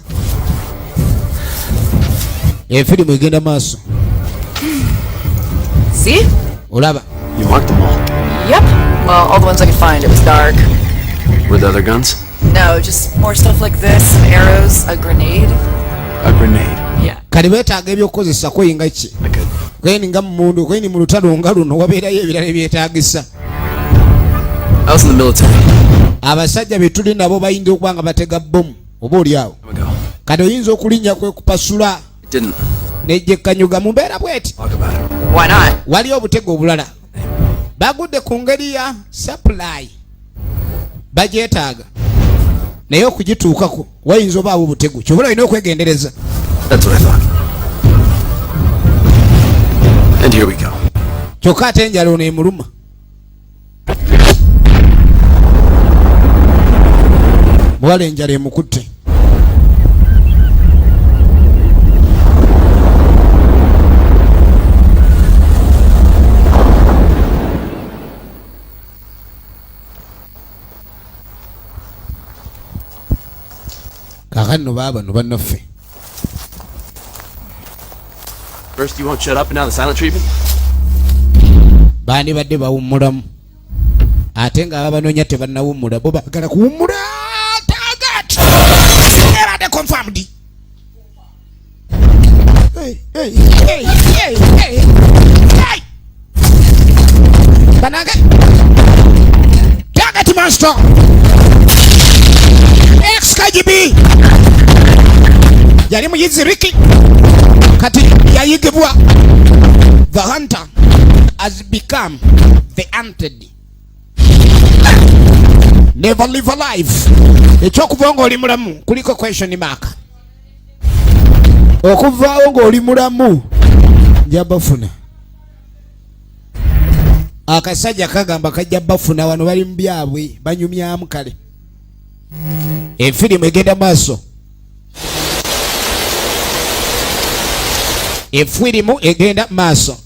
Efirimu egenda maaso. See? Olaba. You marked them all. Yep. Well, all the ones I could find. It was dark. Were the other guns? No, just more stuff like this, some arrows, a grenade. A grenade. Yeah. Kali beetaaga ebyokukozesa kweyinga ki? Like a Kweni nga mundu, kweni mu lutalo nga luno wabeerayo ebirala ebyetaagisa. I was in the military. Abasajja be tuli nabo bayinza okuba nga batega bbomu oba oli awo. Kati oyinza okulinnya kwe kupasula. Didn't Nejjekkanyuga mu mbeera bw'eti. talk about it. Why not? Waliyo obutego obulala. Bagudde ku ngeri ya supply. Bagyetaaga. Naye okugituukako wayinza obaawo obutego. Kyobula olina okwegendereza. That's what I thought. And here we go. Kyokka ate enjala ono emuluma. Muwala enjala emukutte. Kakano baba no bannaffe. First you won't shut up and now the silent treatment? Baani badde bawummulamu. Ate nga abanoonya tebannawummula bo baagala kuwummula. Target! Ebadde confirmed. Hey. Banaga. Target master. XKGB. Yali muyizi Ricky. Kati yayigibwa. The hunter has become the hunted. Never live a life. Ekyokuva ng'oli mulamu kuliko question mark. Okuvaawo ng'oli mulamu nja bafuna. Akasajja kagamba kajja bafuna wano bali mu byabwe banyumyamu kale. Efirimu egenda maaso. Efirimu egenda maaso.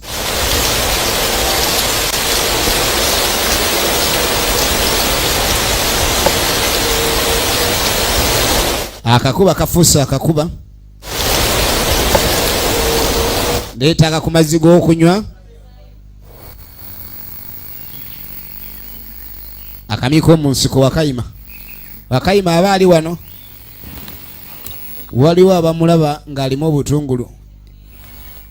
Akakuba kafuusa akakuba. Ndeetaaga ku mazzi g'okunywa. Akamiko mu nsiko wakayima. Wakayima aba ali wano. Waliwo abamulaba ng'alimu obutungulu.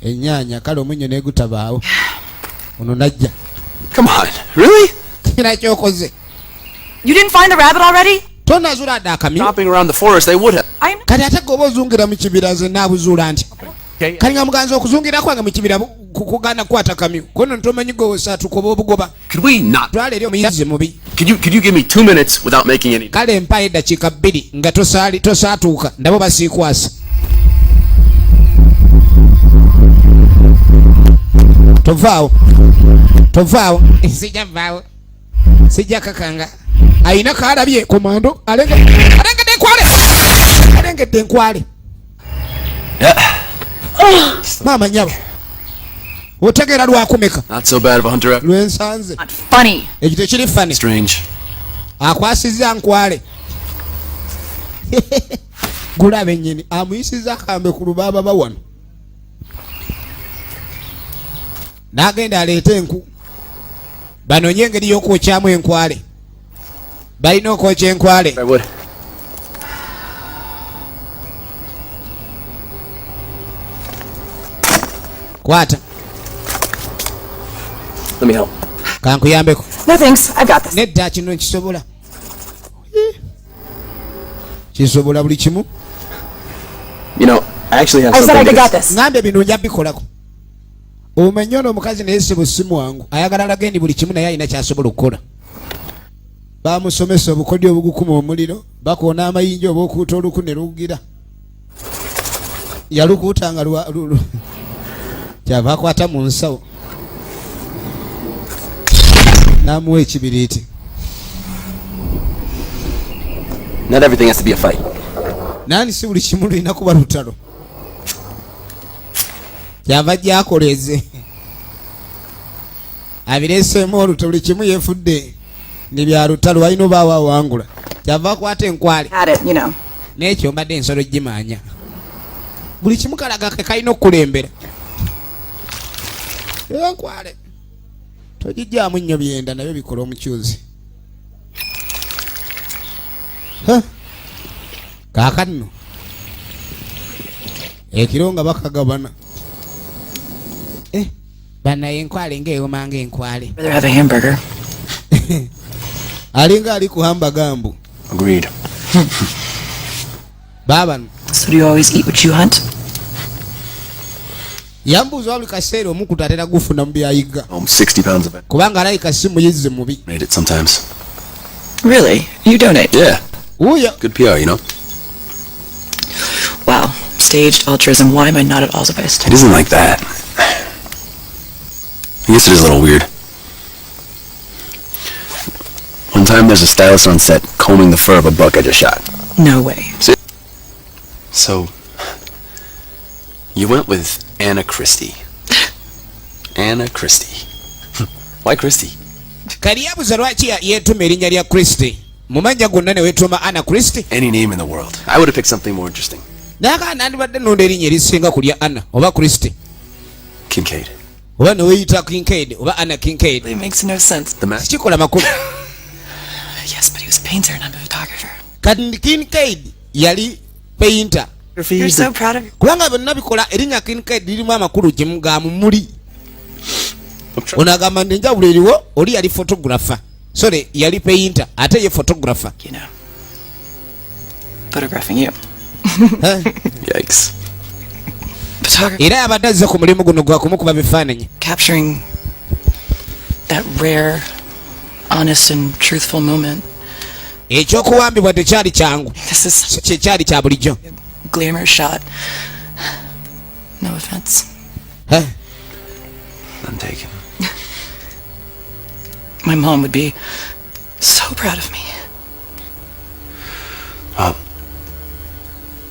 Ennyaanya kale omunnyo neegutabaawo. Ono najja. Come on, really? Kira kyokoze. You didn't find the rabbit already? Tonazuula adde akamyu. Stomping around the forest, they would have. Kati ate goba ozungira mu kibira nze naabuzuula nti. Kali nga muganza okuzungira kwange mu kibira kugaana kukwata kamyu. Kono ntomanyi gowosa tukoba obugoba. Could we not? Twala eri omuyizi mubi. Could you give me 2 minutes without making any? Kale mpa eddakiika 2 nga tosaatuuka ndabo basiikwasa. Tovaawo. Sijja vaawo. Sijja kakanga. Ayina kaalabye komando alengedde enkwale. Maama nyabo. Otegeera lwakumeka. Not so bad of a hunter. Lwensanze. Not funny. Ekyo tekiri funny. Strange. Akwasizza nkwale. Gulabe nnyini amuyisizza akambe ku lubaaba bawano. N'agenda aleeta enku. Banoonye engeri y'okwokyamu enkwale. Balina okwokya enkwale. I would. Kwata. Let me help. Kankuyambeko. No thanks, I've got this. Nedda kino nkisobola. Kisobola buli kimu. You know, I actually have I said I something. got this. Ngambe bino nja bikolako. Omanyi ono omukazi naye si busimu wangu. Ayagala alagendi buli kimu naye alina kyasobola okukola. Bamusomesa obukodyo obugukuma omuliro. Bakoona amayinja oba okuuta oluku ne lugira. Yalukuutanga kyava akwata mu nsawo. N'amuwa ekibiriiti. Not everything has to be a fight. Nani si buli kimu lulina kuba lutalo. Kyava gyakoleze. Abireseemu olutalo buli kimu yeefudde. Ni bya lutalo walina obaawo awangula. Kyava akwata enkwale. Had it, you know. N'ekyo mbadde ensolo gimaanya. Buli kimu kalaga kalina okukulembera. Enkwale. Togijjaamu nnyo byenda nabyo bikola omukyuzi. Kaakano. Ekiro nga bakagabana. Bana enkwale ng'eyooma ng'enkwale. Rather have a hamburger. Alinga ali ku hamburger mbu. Agreed. Baba. So do you always eat what you hunt? Yambuza wali kaseera omukutu atera gufuna mu byayiga. 60 pounds of it. Kubanga alayika si muyizzi mubi. Made it sometimes. Really? You donate? Yeah. Uya. Good PR, you know? Wow. Staged altruism. Why am I not at all surprised? It isn't like that. I guess it is a little weird. One time there's a stylist on set combing the fur of a buck I just shot. No way. So, you went with Anna Christie. Anna Christie. Why Christie? Kali yabuza lwaki yeetuma erinnya lya Christie. Mumanja gonna ne weetuma Anna Christie. Any name in the world. I would have picked something more interesting. Naka nandibadde nonda erinnya erisinga ku lya Anna oba Christie. Kincaid. Oba ne weeyita Kincaid oba Anna Kincaid. It makes no sense. The man. Kikola makulu. Yes, but he was a painter and I'm a photographer. Kati Kincaid yali painter. You're so proud of you. Kubanga bonna bikola erinnya Kincaid lirimu amakulu gye muli. Onagamba nenjawulo eriwo oli yali photographer. Sorry, yali painter ate ye photographer. You know. Photographing you. Yikes. Photography. Era abadde azze ku mulimu guno gwa kumukuba bifaananyi. Capturing that rare, honest and truthful moment. Ekyokuwambibwa tekyali kyangu. This is Kyekyali kya bulijjo. glamour shot. No offense. I'm taken. My mom would be so proud of me.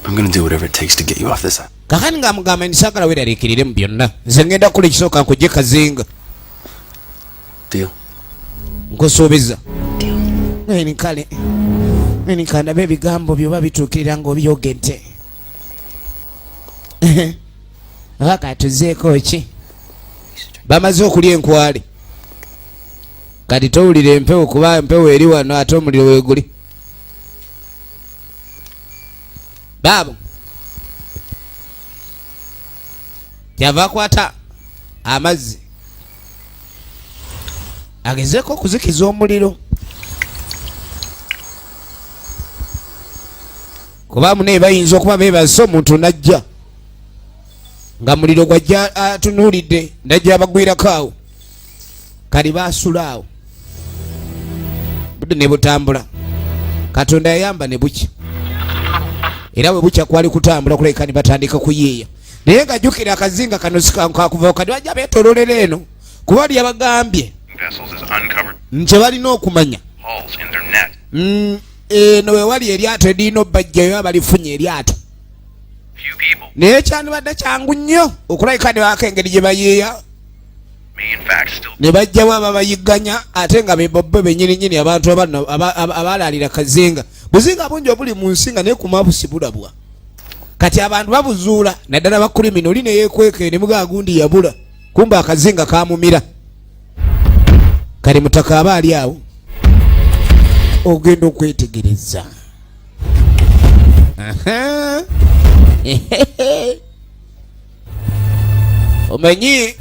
I'm gonna do whatever it takes to get you off this. Kakani ng'amugamba ndisaagala weeraliikirire mu byonna. Nze ngenda kukola ekisooka nkujje kazinga. Deal. Nkusuubiza. Neni kale. Neni kandabe ebigambo byoba bituukirira ng'obyogedde. Aka tuzeeko ki? Bamaze okulya enkwale. Kati towulira empewo kuba empewo eri wano ate omuliro weeguli. Baabo. Yava akwata amazzi. Agezeeko okuzikiza omuliro. Kuba mune bayinza okuba beebase omuntu najja. Nga muliro gwajja atunuulidde najja abagwirako awo. Kali baasula awo. Budde ne butambula. Katonda yayamba ne bukya. Era bwe bukya kwali kutambula kuleka ne batandika kuyiiya. Naye ng'ajjukira akazinga kano sikakuva kati bajja beetololera eno. Kuba oli yabagambye. Nche balina okumanya. Eno we wali eryato erina obbajjayo abalifunye eryato. Naye kyandibadde kyangu nnyo okulabika ne baako engeri gye bayiiya. Ne bajjawo ababayigganya ate nga bebobbe bennyininyini abantu abalaalira kazinga. Buzinga bungi obuli mu nsi nga naye ku maabusi bulabwa. Kati abantu babuzuula naddala bakulimina oli ne yeekweka ne mugaa gundi yabula. Kumba akazinga kaamumira. Kali mutaka aba ali awo. Ogenda okwetegereza. Omanyi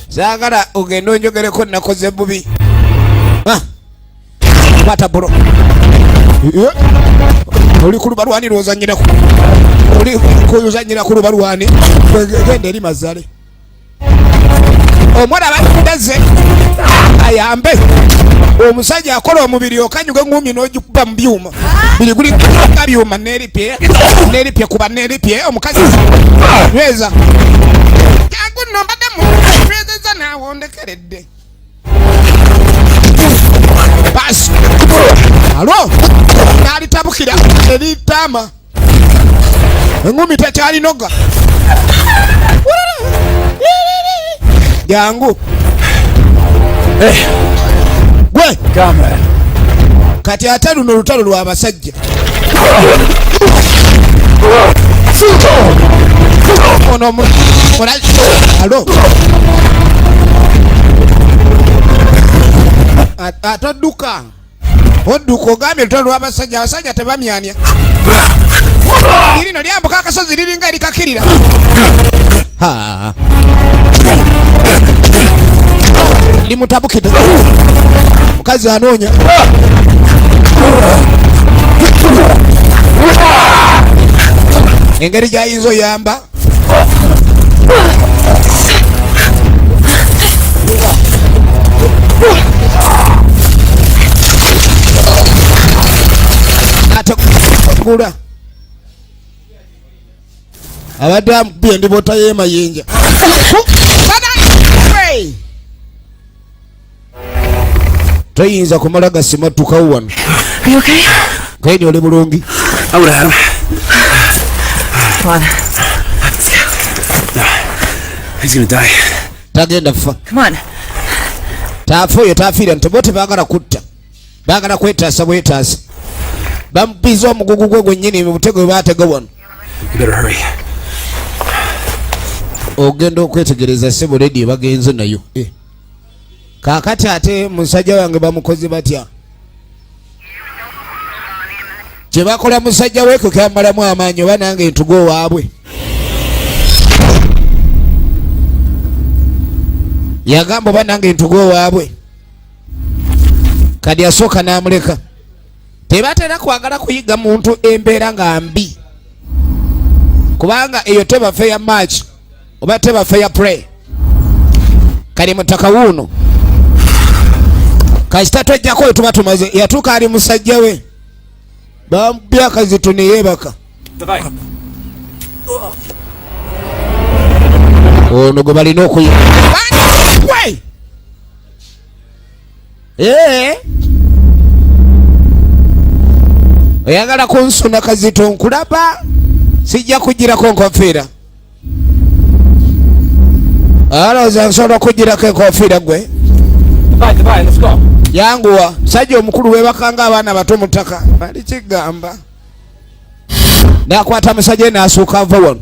zaagala ogenda onjogereko nakoze bubi. Kwata bolo. Oli ku lubalwani lwozanyiraku. Oli kuyuzanyira ku lubalwani. Genda eri mazale. Omwana bakudaze ayambe omusajja akola omubiri okanyuga ngumi n'ogikuba mu byuma biri guli ka byuma neripye kuba neripye omukazi weza yangu nombadde mu weza nawondekeredde bas alo nalitabukira eritama engumi tekyalinoga Yangu. Gwe. Kamera. Kati ate luno lutalo lwa basajja. Ono mulayi. Alo. Atadduka. Odduka ogambye lutalo lwa basajja. Abasajja tebamyanya. Lino lyambuka akasozi liringa likakirira. limutabukidde mukazi anoonya engeri gyayinza oyamba ategula abadde amubye ndibota y'emayinja toyinza kumala gasimatukawo wano kaini oli bulungi tagenda fa tafa oyo tafiira nti bo tebaagala kutta baagala kwetaasa bwetaasa bamupiza omugugu gwe gwennyini mu butego bwe baatega wano ogenda okwetegereza ssebo ledi bagenze nayo kaakati ate musajja wange bamukozi batya kye bakola musajja weeko kyamalamu amaanyi oba nange ntugo waabwe yagamba oba nange ntugo waabwe kadi asooka n'amuleka tebatera kwagala kuyiga muntu embeera nga mbi kubanga eyo teba fair match oba teba fair play kali mutaka wuno kasita tojjako oyo tuba tumaze yatuuka ali musajja we bamupya akazito ne yeebaka ono gwe balina okuyiga oyagala kunsuna kazito nkulaba sijja kugirako enkofiira alowooza nsobola okugirako enkofiira gwe yanguwa sajja omukulu webakanga abaana bato mutaka bali kigamba nakwata musajja naasuuka ava wano.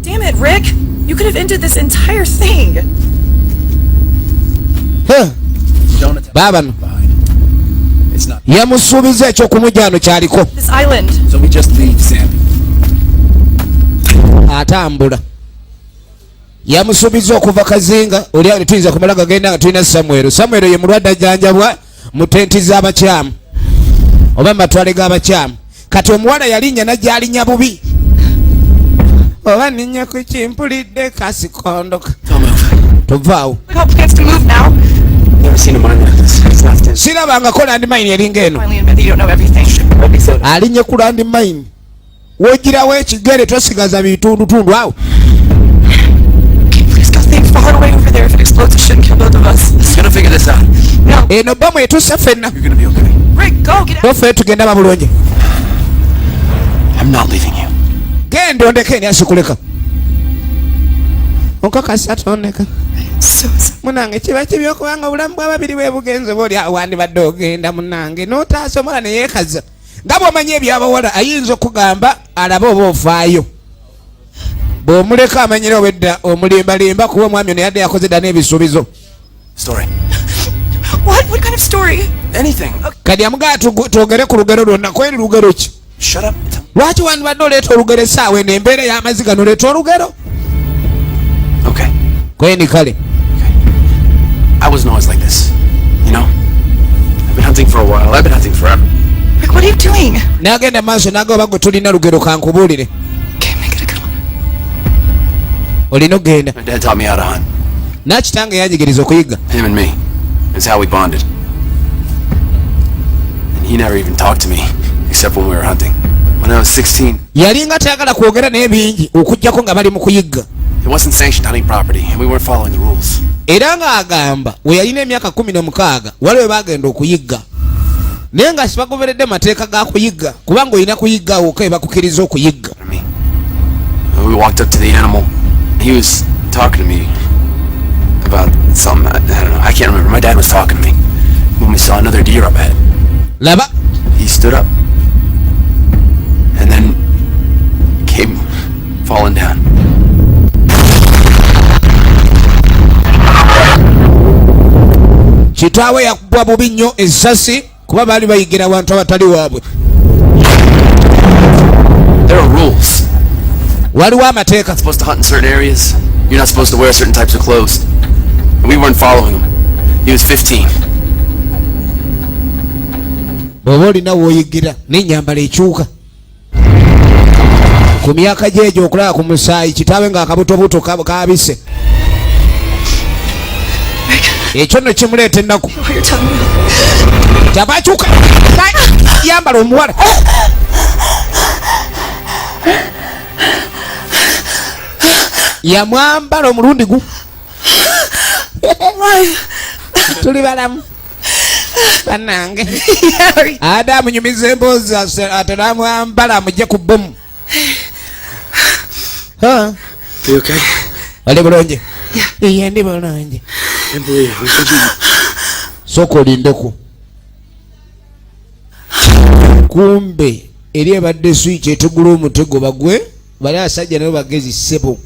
Damn it, Rick! You could have ended this entire thing. Babano yamusuubiza ekyokumujjano kyaliko This island. So we just leave Sam. atambula yamusuubiza okuva kazinga oli awo tuyinza kumala gagenda nga tulina Samwero ye mulwadde ajjanjabwa mu tenti z'abakyamu oba matwale g'abakyamu kati omuwala yalinnya najjalinya bubi oba ninnya ku kimpulidde kasikondoka tovaawo sirabangako landmine eringa eno alinnye ku landmine wogirawo ekigere tosigaza bitundutundu awo eno bomu etuuse ffenna tofe tugenda babulungi genda ondeka eni asikuleka onkakasi atondeka munange kiba kibi okubanga obulamu bw'ababiri bwe bugenze bwoli wandibadde ogenda munange n'otaasa omwana ne yeekaza nga bw'omanyi ebyabawala ayinza okugamba alabe oba ofaayo bw'omuleka amanyire obwedda omulimbalimba kuba omwami ono yadde yakoze dda n'ebisuubizo kadi amugaa twogere ku lugero lwonna kweri lugero ki lwaki wandibadde oleeta olugero essaawa eno embeera y'amazzi gano oleeta olugero kweni kale I wasn't always like this, you know? I've been hunting for a while. I've been hunting forever. Rick, what are you doing? Nagenda maaso nagamba gwe tulina lugero kankubuulire. Okay, make it a good one. Olina ogenda. My dad taught me how to hunt. Nakitange yanjigiriza okuyiga. Him and me. That's how we bonded. And he never even talked to me, except when we were hunting. When I was 16. Yalinga tayagala kwogera naye bingi okujjako nga bali mu kuyigga. It wasn't sanctioned hunting property, and we weren't following the rules. Era ng'agamba we yalina emyaka 16 waliwe bagenda okuyigga naye nga sibagoberedde mateeka ga kuyigga kubanga olina kuyigga wokka bakukiriza okuyigga. We walked up to the animal. He was talking to me about something. I don't know. I can't remember. My dad was talking to me when we saw another deer up ahead. Laba. He stood up and then came falling down. Kitaawe yakubwa bubi nnyo essasi kuba baali bayigira abantu abatali waabwe. There are rules. waliwo amateeka. Supposed to hunt in certain areas. You're not supposed to wear certain types of clothes. And we weren't following him. He was 15. Bw'oba olina w'oyigira n'ennyambala ekyuka. Ku myaka gyegyo okulaba ku musaayi kitaawe ng'akabutobuto kaabise. Ekyo nno kimuleeta ennaku. Kyava kyuka. Yambala omuwala. Yamwambala omulundi gu. Tuli balamu. Bannange. Ada amunyumiza emboozi ate n'amwambala amugye ku bbomu. You okay? Oli bulungi? Iye ndi bulungi. Sooka olindeku. Kumbe eri ebadde switch etegula omutego bagwe bali asajja nabo bagezi ssebo.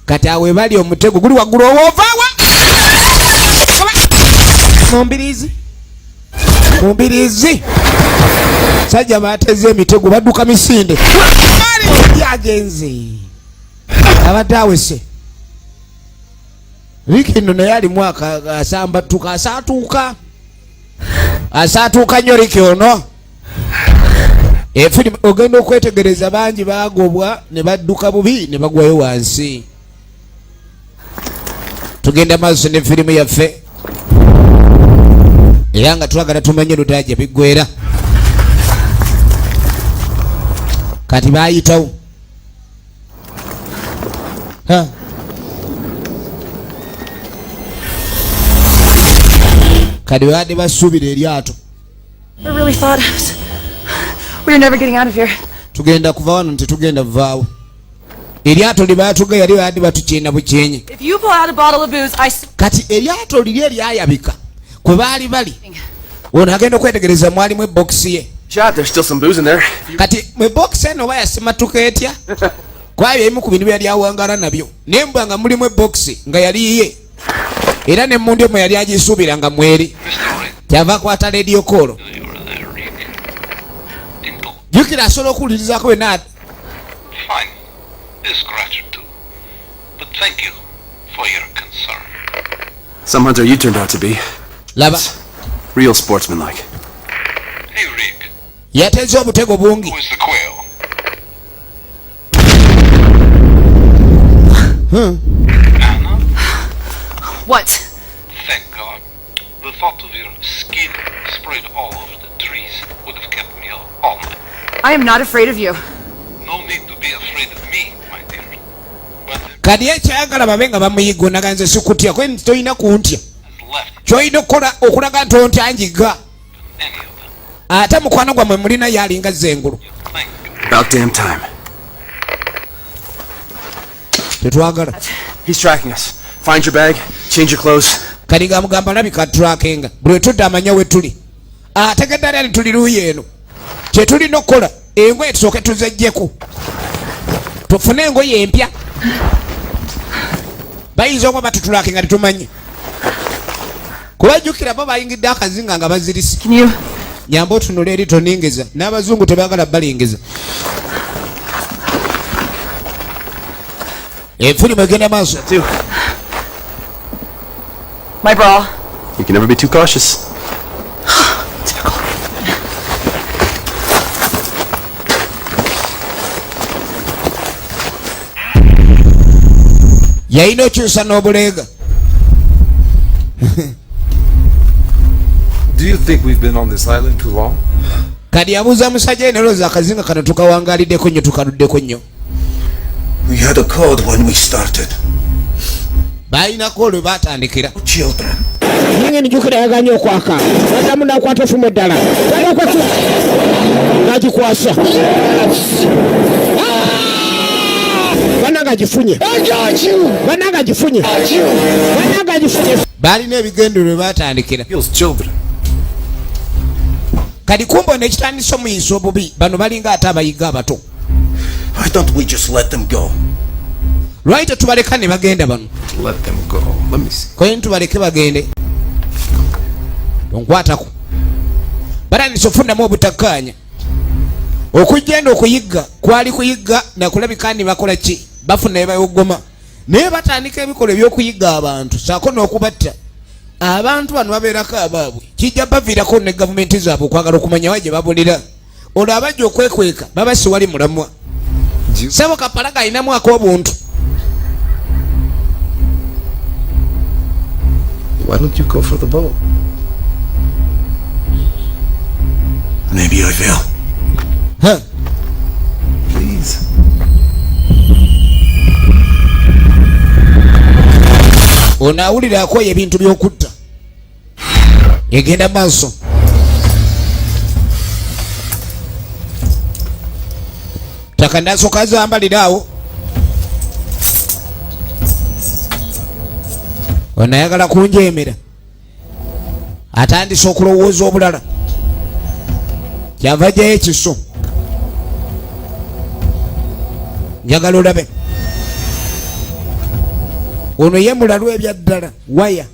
Kati awe bali omutego guli waggulu owoovaawa. Mumbirizi. Sajja baateze emitego badduka misinde. Yagenze. Abadde awese. Wiki nno naye ali mwaka asambatuka asaatuuka nnyo Ricky ono. Efirimu ogenda okwetegereza bangi baagobwa ne badduka bubi ne bagwayo wansi. Tugenda maaso ne firimu yaffe era nga twagala tumanye lutaaja biggwera. Kati baayitawo. Kati baadde basuubira eryato. I really thought we were never getting out of here. Tugenda kuva wano tetugenda vaawo. Eryato libaatuga yali baadde batukyenda bukyenye. If you pull out a bottle of booze, Kati eryato liri eryayabika kwe baali bali. Ono agenda okwetegereza mwalimu ebokisi ye. Chad, there's still some booze in there. Kati mu bokisi eno bayasimatuka etya? Kwabyo ebimu ku bintu byali awangala nabyo. Nembwa nga mulimu ebokisi nga yali yiye. Era n'emmundi omwe yali agisuubira nga mweri. Kyava akwata radio call. Jukira asobola okuwulirizaako wena. Fine. This scratcher too. But thank you for your concern. Some hunter you turned out to be. Laba. Real sportsmanlike. Hey Rick. Yateze obutego bungi. Who is the quail? Anna? what? Thank God. The thought of your skin spread all over the trees would have kept me up all night. I am not afraid of you. No need to be afraid of me, my dear. But Kadi ekyagala babe nga bamuyiga onaga nze sikutya kwe toyina kuntya. left Kyoyina okulaga nti ontya njiga. any of them. Ate mukwano gwammwe mulina yalinga zengulu. Thank you. About damn time. Tetwagala. He's tracking us. Find your bag, change your clothes. Kadi gamugamba labika trackinga. Bwe tudda amanya we tuli. Ategedde ali tuli luuyi eno. Kye tulina okukola engoye tusooke tuzeggyeko. Tufune engoye empya. Bayinza okuba batutulakinga tetumanyi. Kubajjukira bo bayingidde akazinga nga bazirisi. Can you? Nyamba otunula eri toningeza. N'abazungu tebaagala balingeza. Efirimu egenda maaso. Too. My bra. You can never be too cautious. Yayina okyusa n'obuleega. Do you think we've been on this island too long? Kadi yabuuza musajja nerooza akazinga kano tukawangaliddeko nnyo tukaluddeko nnyo. We had a code when we started. Baalinako olwe baatandikira. Children. Ninge nijukira yaganye okwaka. Badamu nakwata ofumu eddala. Talakwatu. Nagikwasa. Banaga gifunye. Banaga gifunye. Banaga gifunye. Baalina ebigendererwa bye baatandikira. Kills children. Kadi kumbo nekitandisa omuyisa obubi bano balinga ate abayiga abato. Why don't we just let them go? Lwaki tetubaleka ne bagenda bano? Let them go. Let me see. Koye tubaleke bagende. Onkwatako. Batandise ofundamu obutakkaanya. okugenda okuyigga kwali kuyigga nakulabika ndi bakola ki bafuna ebayogoma naye batandika ebikola ebyokuyigga abantu saako n'okubatta abantu bano babeerako abaabwe kijja baviirako ne gavumenti zaabwe okwagala okumanya wa gye babulira olwo abajja okwekweka baba siwali mulamwa sebo kapalaga alinamu ak'obuntu. Why don't you go for the boat? Maybe I will. Huh? Please. Onaawulira akoye ebintu by'okutta egenda maaso. Taka ndasooka zambaliraawo onayagala kunjeemera atandise okulowooza obulala kyava gyayo ekiso njagala olabe ono ye mulalu ebyaddala waya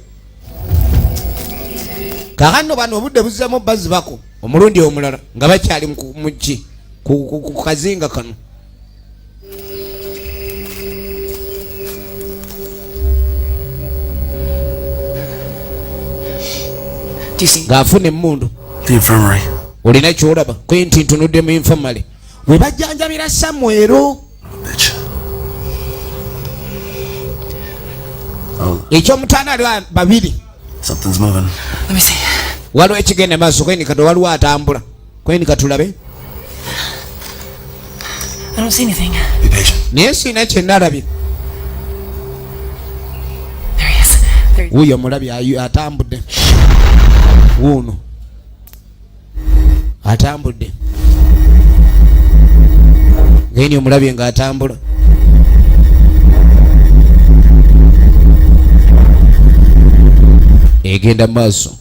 kakano bano obudde buzzamu bazibako omulundi omulala nga bakyali muki ku kazinga kano. Ng'afuna emmundu olina kyolaba kwenti ntunudde mu infirmary we bajjanjabira Samwero ekyomutaana ali babiri waliwo ekigenda maaso kweni kati waliwo atambula kweni katulabe naye siina kyenalabye wuyo mulabi atambudde wuno atambudde ngeni omulabye nga atambula egenda maaso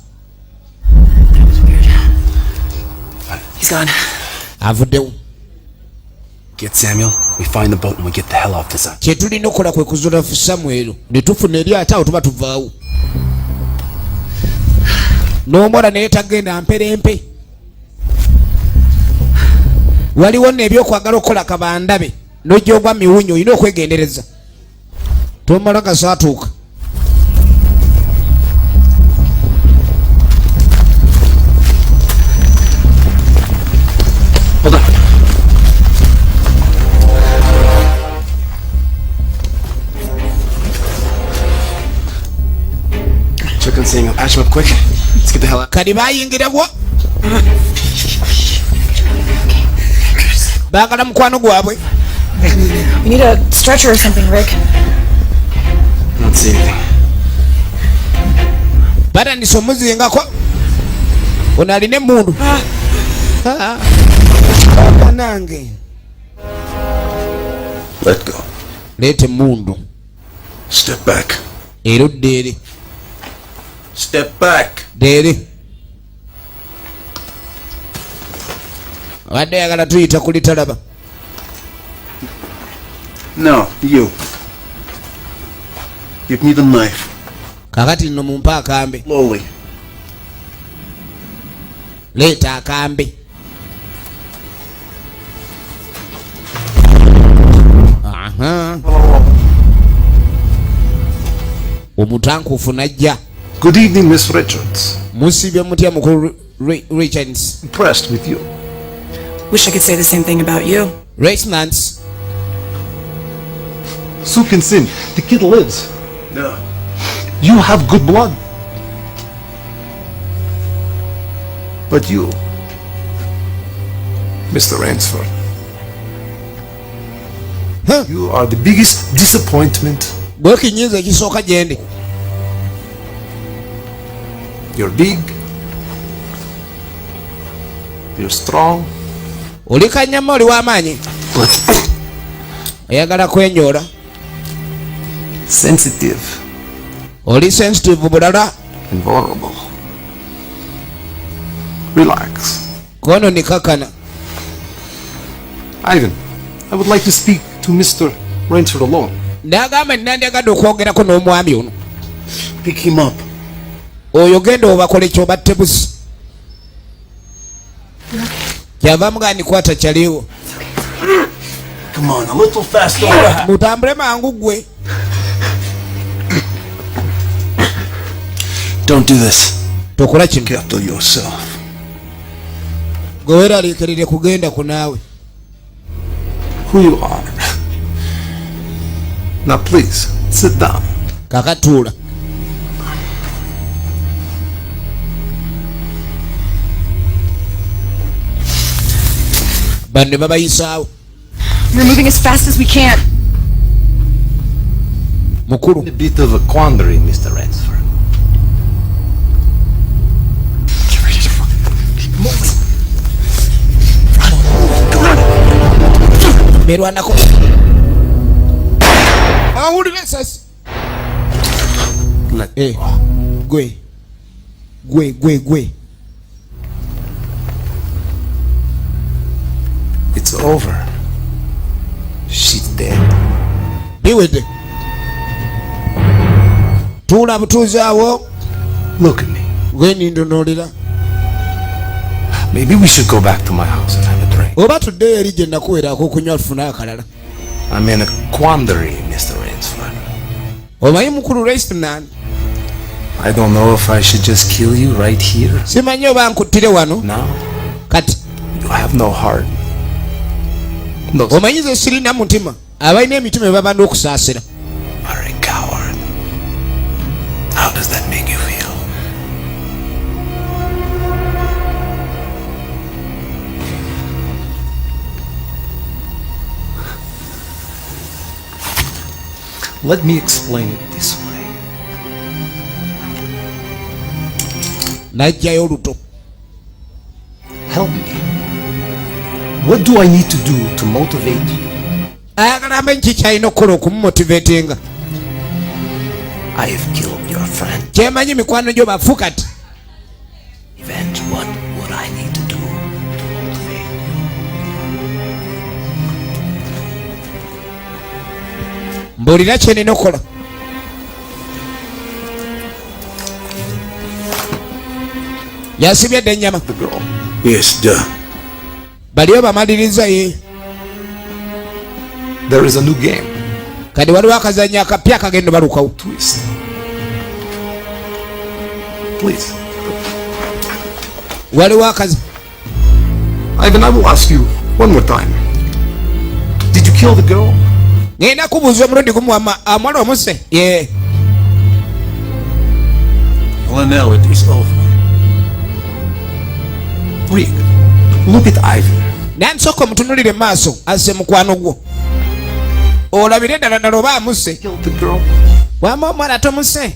avuddewo. Get Samuel, we find the boat and we get the hell off this island. Kyetulina okukola kwe kuzuula Samwero ne tufuna eryato awo tuba tuvaawo. N'omuwala naye tagenda mperempe. Waliwo n'ebyokwagala okukola kabandabe n'ojja ogwa miwunyo olina okwegendereza tomala kasaatuuka. Hold on. Check on Samuel. Patch him up quick. Let's get the hell out. Kali bayingirawo. Baagala mukwano gwabwe. We need a stretcher or something, Rick. I don't see anything. Batandise omuzingako. Ono alina emmundu. Nange. Let go. Leeta emmundu. Step back. Erudde eri. Step back. Deri. Abadde ayagala tuyita kulitalaba. No, you. Give me the knife. Kakati nno mumpa akambe. Slowly. Leeta akambe. Aha. Omutankufu najja. Good evening, Miss Richards. Musibye mutya mukulu Richards. Impressed with you. Wish I could say the same thing about you. Resonance. Sukin Sin, the kid lives. No. You have good blood. But you, Mr. Rainsford, Huh? you are the biggest disappointment. Bwekinyiza ekisooka gyendi. You're big. You're strong. Oli kanyama oli w'amaanyi. Oyagala kwenyoola. Sensitive. Oli sensitive bulala. And vulnerable. Relax. Kono ni kakana. Ivan, I would like to speak to Mr. Rainsford alone. Ndagamba nandyagadde okwogerako n'omwami ono. Pick him up. Oyo genda obakole kyobatte busi. Kyava mugani kwata chaliwo. Come on, a little faster. Mutambule mangu gwe. Don't do this. Tokola kino. Careful yourself. Gowera likerere kugenda kunawe. Who you are. Now please, sit down. Kakatula. Bande baba Isao. We're moving as fast as we can. Mukuru. A bit of a quandary, Mr. Ransford. Get ready to run. Keep moving. Merwana ko. Awuli nesas. Let Gwe. It's over. She's dead. Be with it. Tula butuzawo. Look at me. Gweni ndonolera. Maybe we should go back to my house and have a drink. Oba tudde eri gye nakuweerako okunywa funa akalala. I'm in a quandary, Mr. Ransford. Omanyi mukulu restaurant. I don't know if I should just kill you right here. Simanyi oba nkuttire wano. Now? Kati. You have no heart. No. Omanyi ze sirina mutima. Abalina emitima babanda okusaasira. Are a coward. How does that make you feel? Let me explain it this way. Najjayo oluto. Help me. What do I need to do to motivate you? Ayagala amenyi kyalina okukola okumumotivatinga. I have killed your friend. Kyemanyi mikwano gyo bafu kati. Event, what would I need to do to motivate you? Mbulira kye nina okukola. Yasibye dde ennyama. The girl. Yes, duh. Baliyo bamaliriza ye. There is a new game. Kati waliwo akazannya akapya akagenda balukawo. Twist. Please. Waliwo akazi. Ivan, I will ask you one more time. Did you kill the girl? Ngenda kubuuza omulundi gumu amwala omuse. Yeah. Well, now it is over. Rick, look at Ivan. Nansooka omutunulire maaso asse mukwano gwo. Olabire ddala ddala oba amuse. Killed the girl. Wama omwana tomuse. I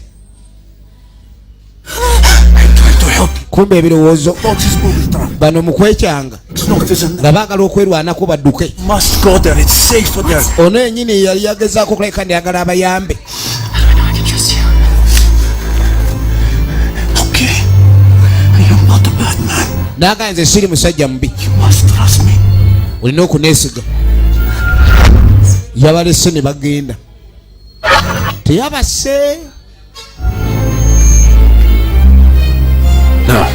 tried to help you. Kumbe ebirowoozo Don't just move it down. bano mukwekyanga Look, there's a... nga baagala okwerwanako badduke. Must go there. It's safer there. Ono yennyini yali yagezaako okuleka ndiyagala abayambe. Okay. I am not a bad man. Naaga nze siri musajja mubi. You must trust me. Olina okuneesiga. Yabalese ne bagenda. Teyabase. No.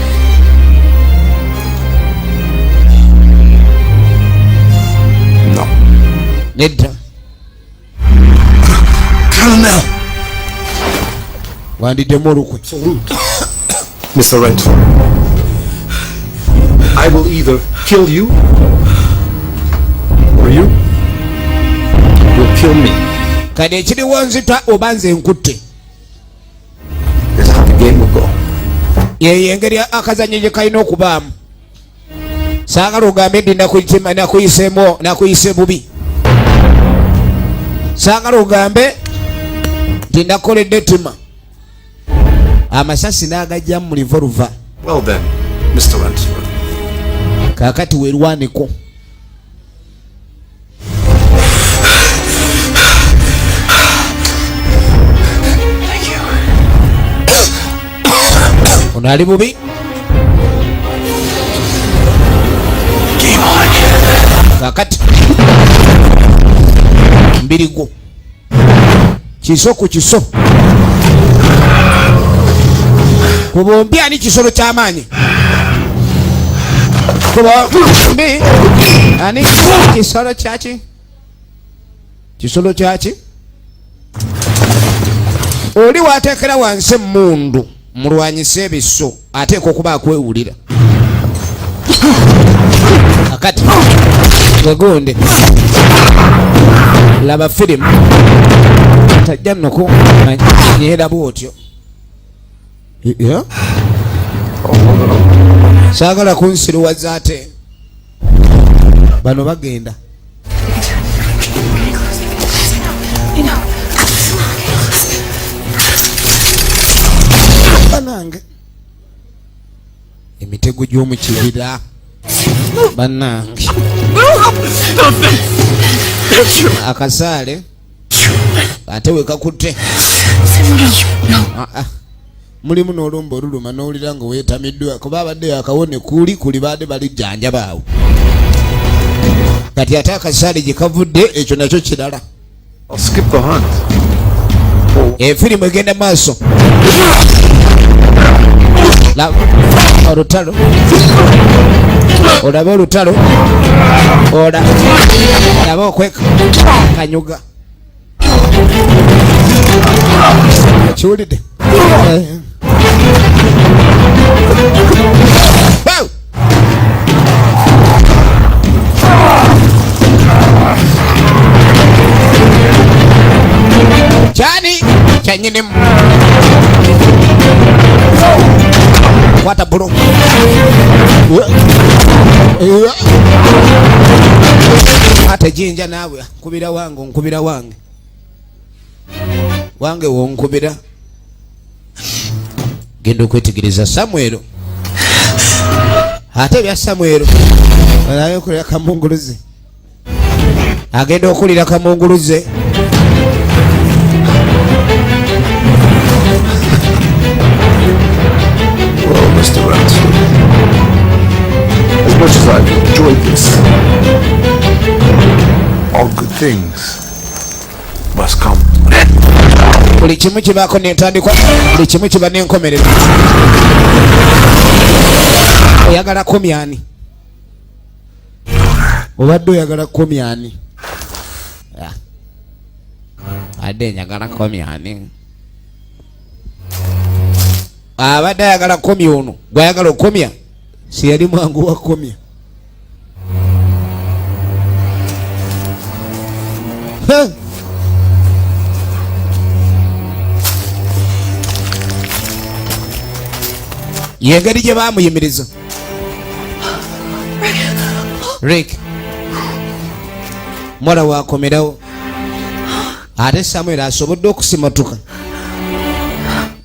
No. Nedda. Colonel. Wandiddemu olukwe. Salute. Mr. Ransford, I will either kill you or you will kill me. Kati ekiriwo nzita oba nze nkutte. That's how the game will go. Yeyo engeri akazannyo gye kalina okubaamu. Saagala ogambe ndi nakuyise bubi. Saagala ogambe nti nakoledde ttima. Amasasi n'agajjamu mu revolver. Well then, Mr. Ransford. Kaakati weerwaneko. Ono ali bubi. Game on. Kaakati mbiri gwo kiso ku kiso. Ku bombi ani kisolo ky'amaanyi. kuba mbi ani kisolo kyaki kisolo kyaki oli wateekera wansi emundu mulwanyise ebiso ateeka okuba akwewulira akati wegonde laba firimu tajja noko nyeera bwotyo saagala kunsiruwaza ate bano bagenda banange emitego gy'omukibira banange akasaale ate wekakutte mulimu n'olumba oluluma n'owulira nga weetamiddwa kuba abadde akawone kuli baade balijjanja baawo kati ate akasaale gye kavudde ekyo nakyo kirala efirimu egenda maaso olutalo olabe olutalo olaba okweka kanyuga kiwulidde kyani kyanyinimu kwata bulu ate jinja naawe nkubira wange wange wonkubira genda okwetegereza Samwero ate bya Samwero alayokulira kamunguluze agenda okulira kamunguluze Well, Mr. Ransom, as much as I've enjoyed this, all good things must come to an end. buli kimu kibaako n'entandikwa buli kimu kiba n'enkomerero oyagala komyani obadde oyagala komyani adde njagala komyani abadde ayagala komya ono gwayagala okomya si yali mwangu wa komya yengeri gye baamuyimiriza Rick mwana wakomerawo ate Samuel asobodde okusimatuka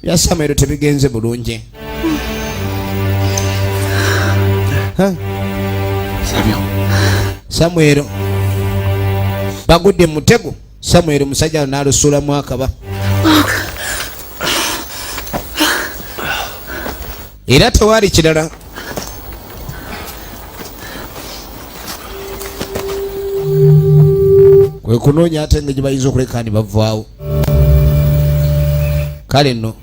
ya Samuel tebigenze bulungi Samuel bagudde mutego Samuel musajja n'alusulamu akaba era tewali kirala kwe kunoonya ate nga gye bayinza okuleka ni bavaawo kale nno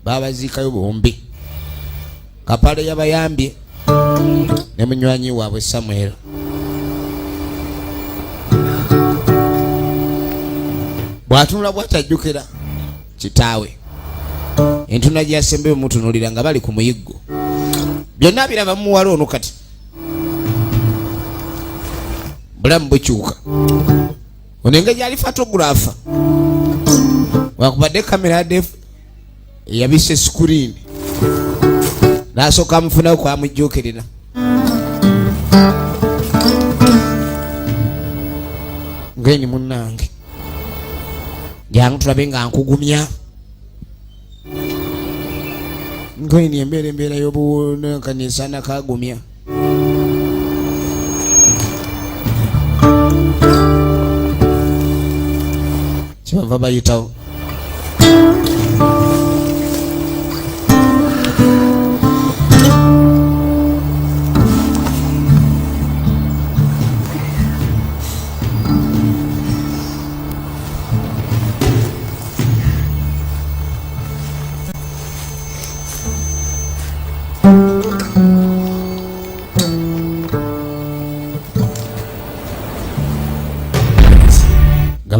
babaziikayo bombi kapale yabayambye ne munywanyi waabwe Samuel bw'atunula bw'atajjukira kitaawe entuna gyasembe omutunuulira nga bali ku muyiggo byonna biraba muwala ono kati bulamu bukyuka ono engeri gyali photographer wakubadde kamera yadde eyabise screen n'asooka amufunayo kwamujjuukirira ngeni munnange jangu tulabe nga nkugumya ngeni embeera y'obuwonkanisa nakagumya kibava bayitawo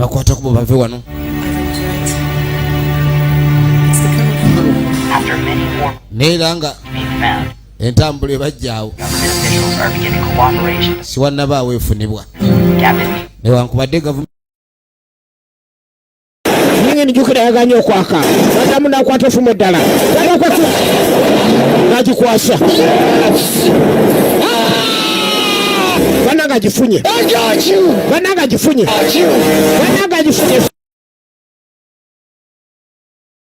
abakwata kubo bave wano. After many more Neeranga being found, entambula ebajjaawo government officials are beginning cooperation. siwannabaawo efunibwa Captain, newankubadde gavumenti njukira yaganye okwaka badamu nakwata efumu eddala nagikwasa bananga gifunye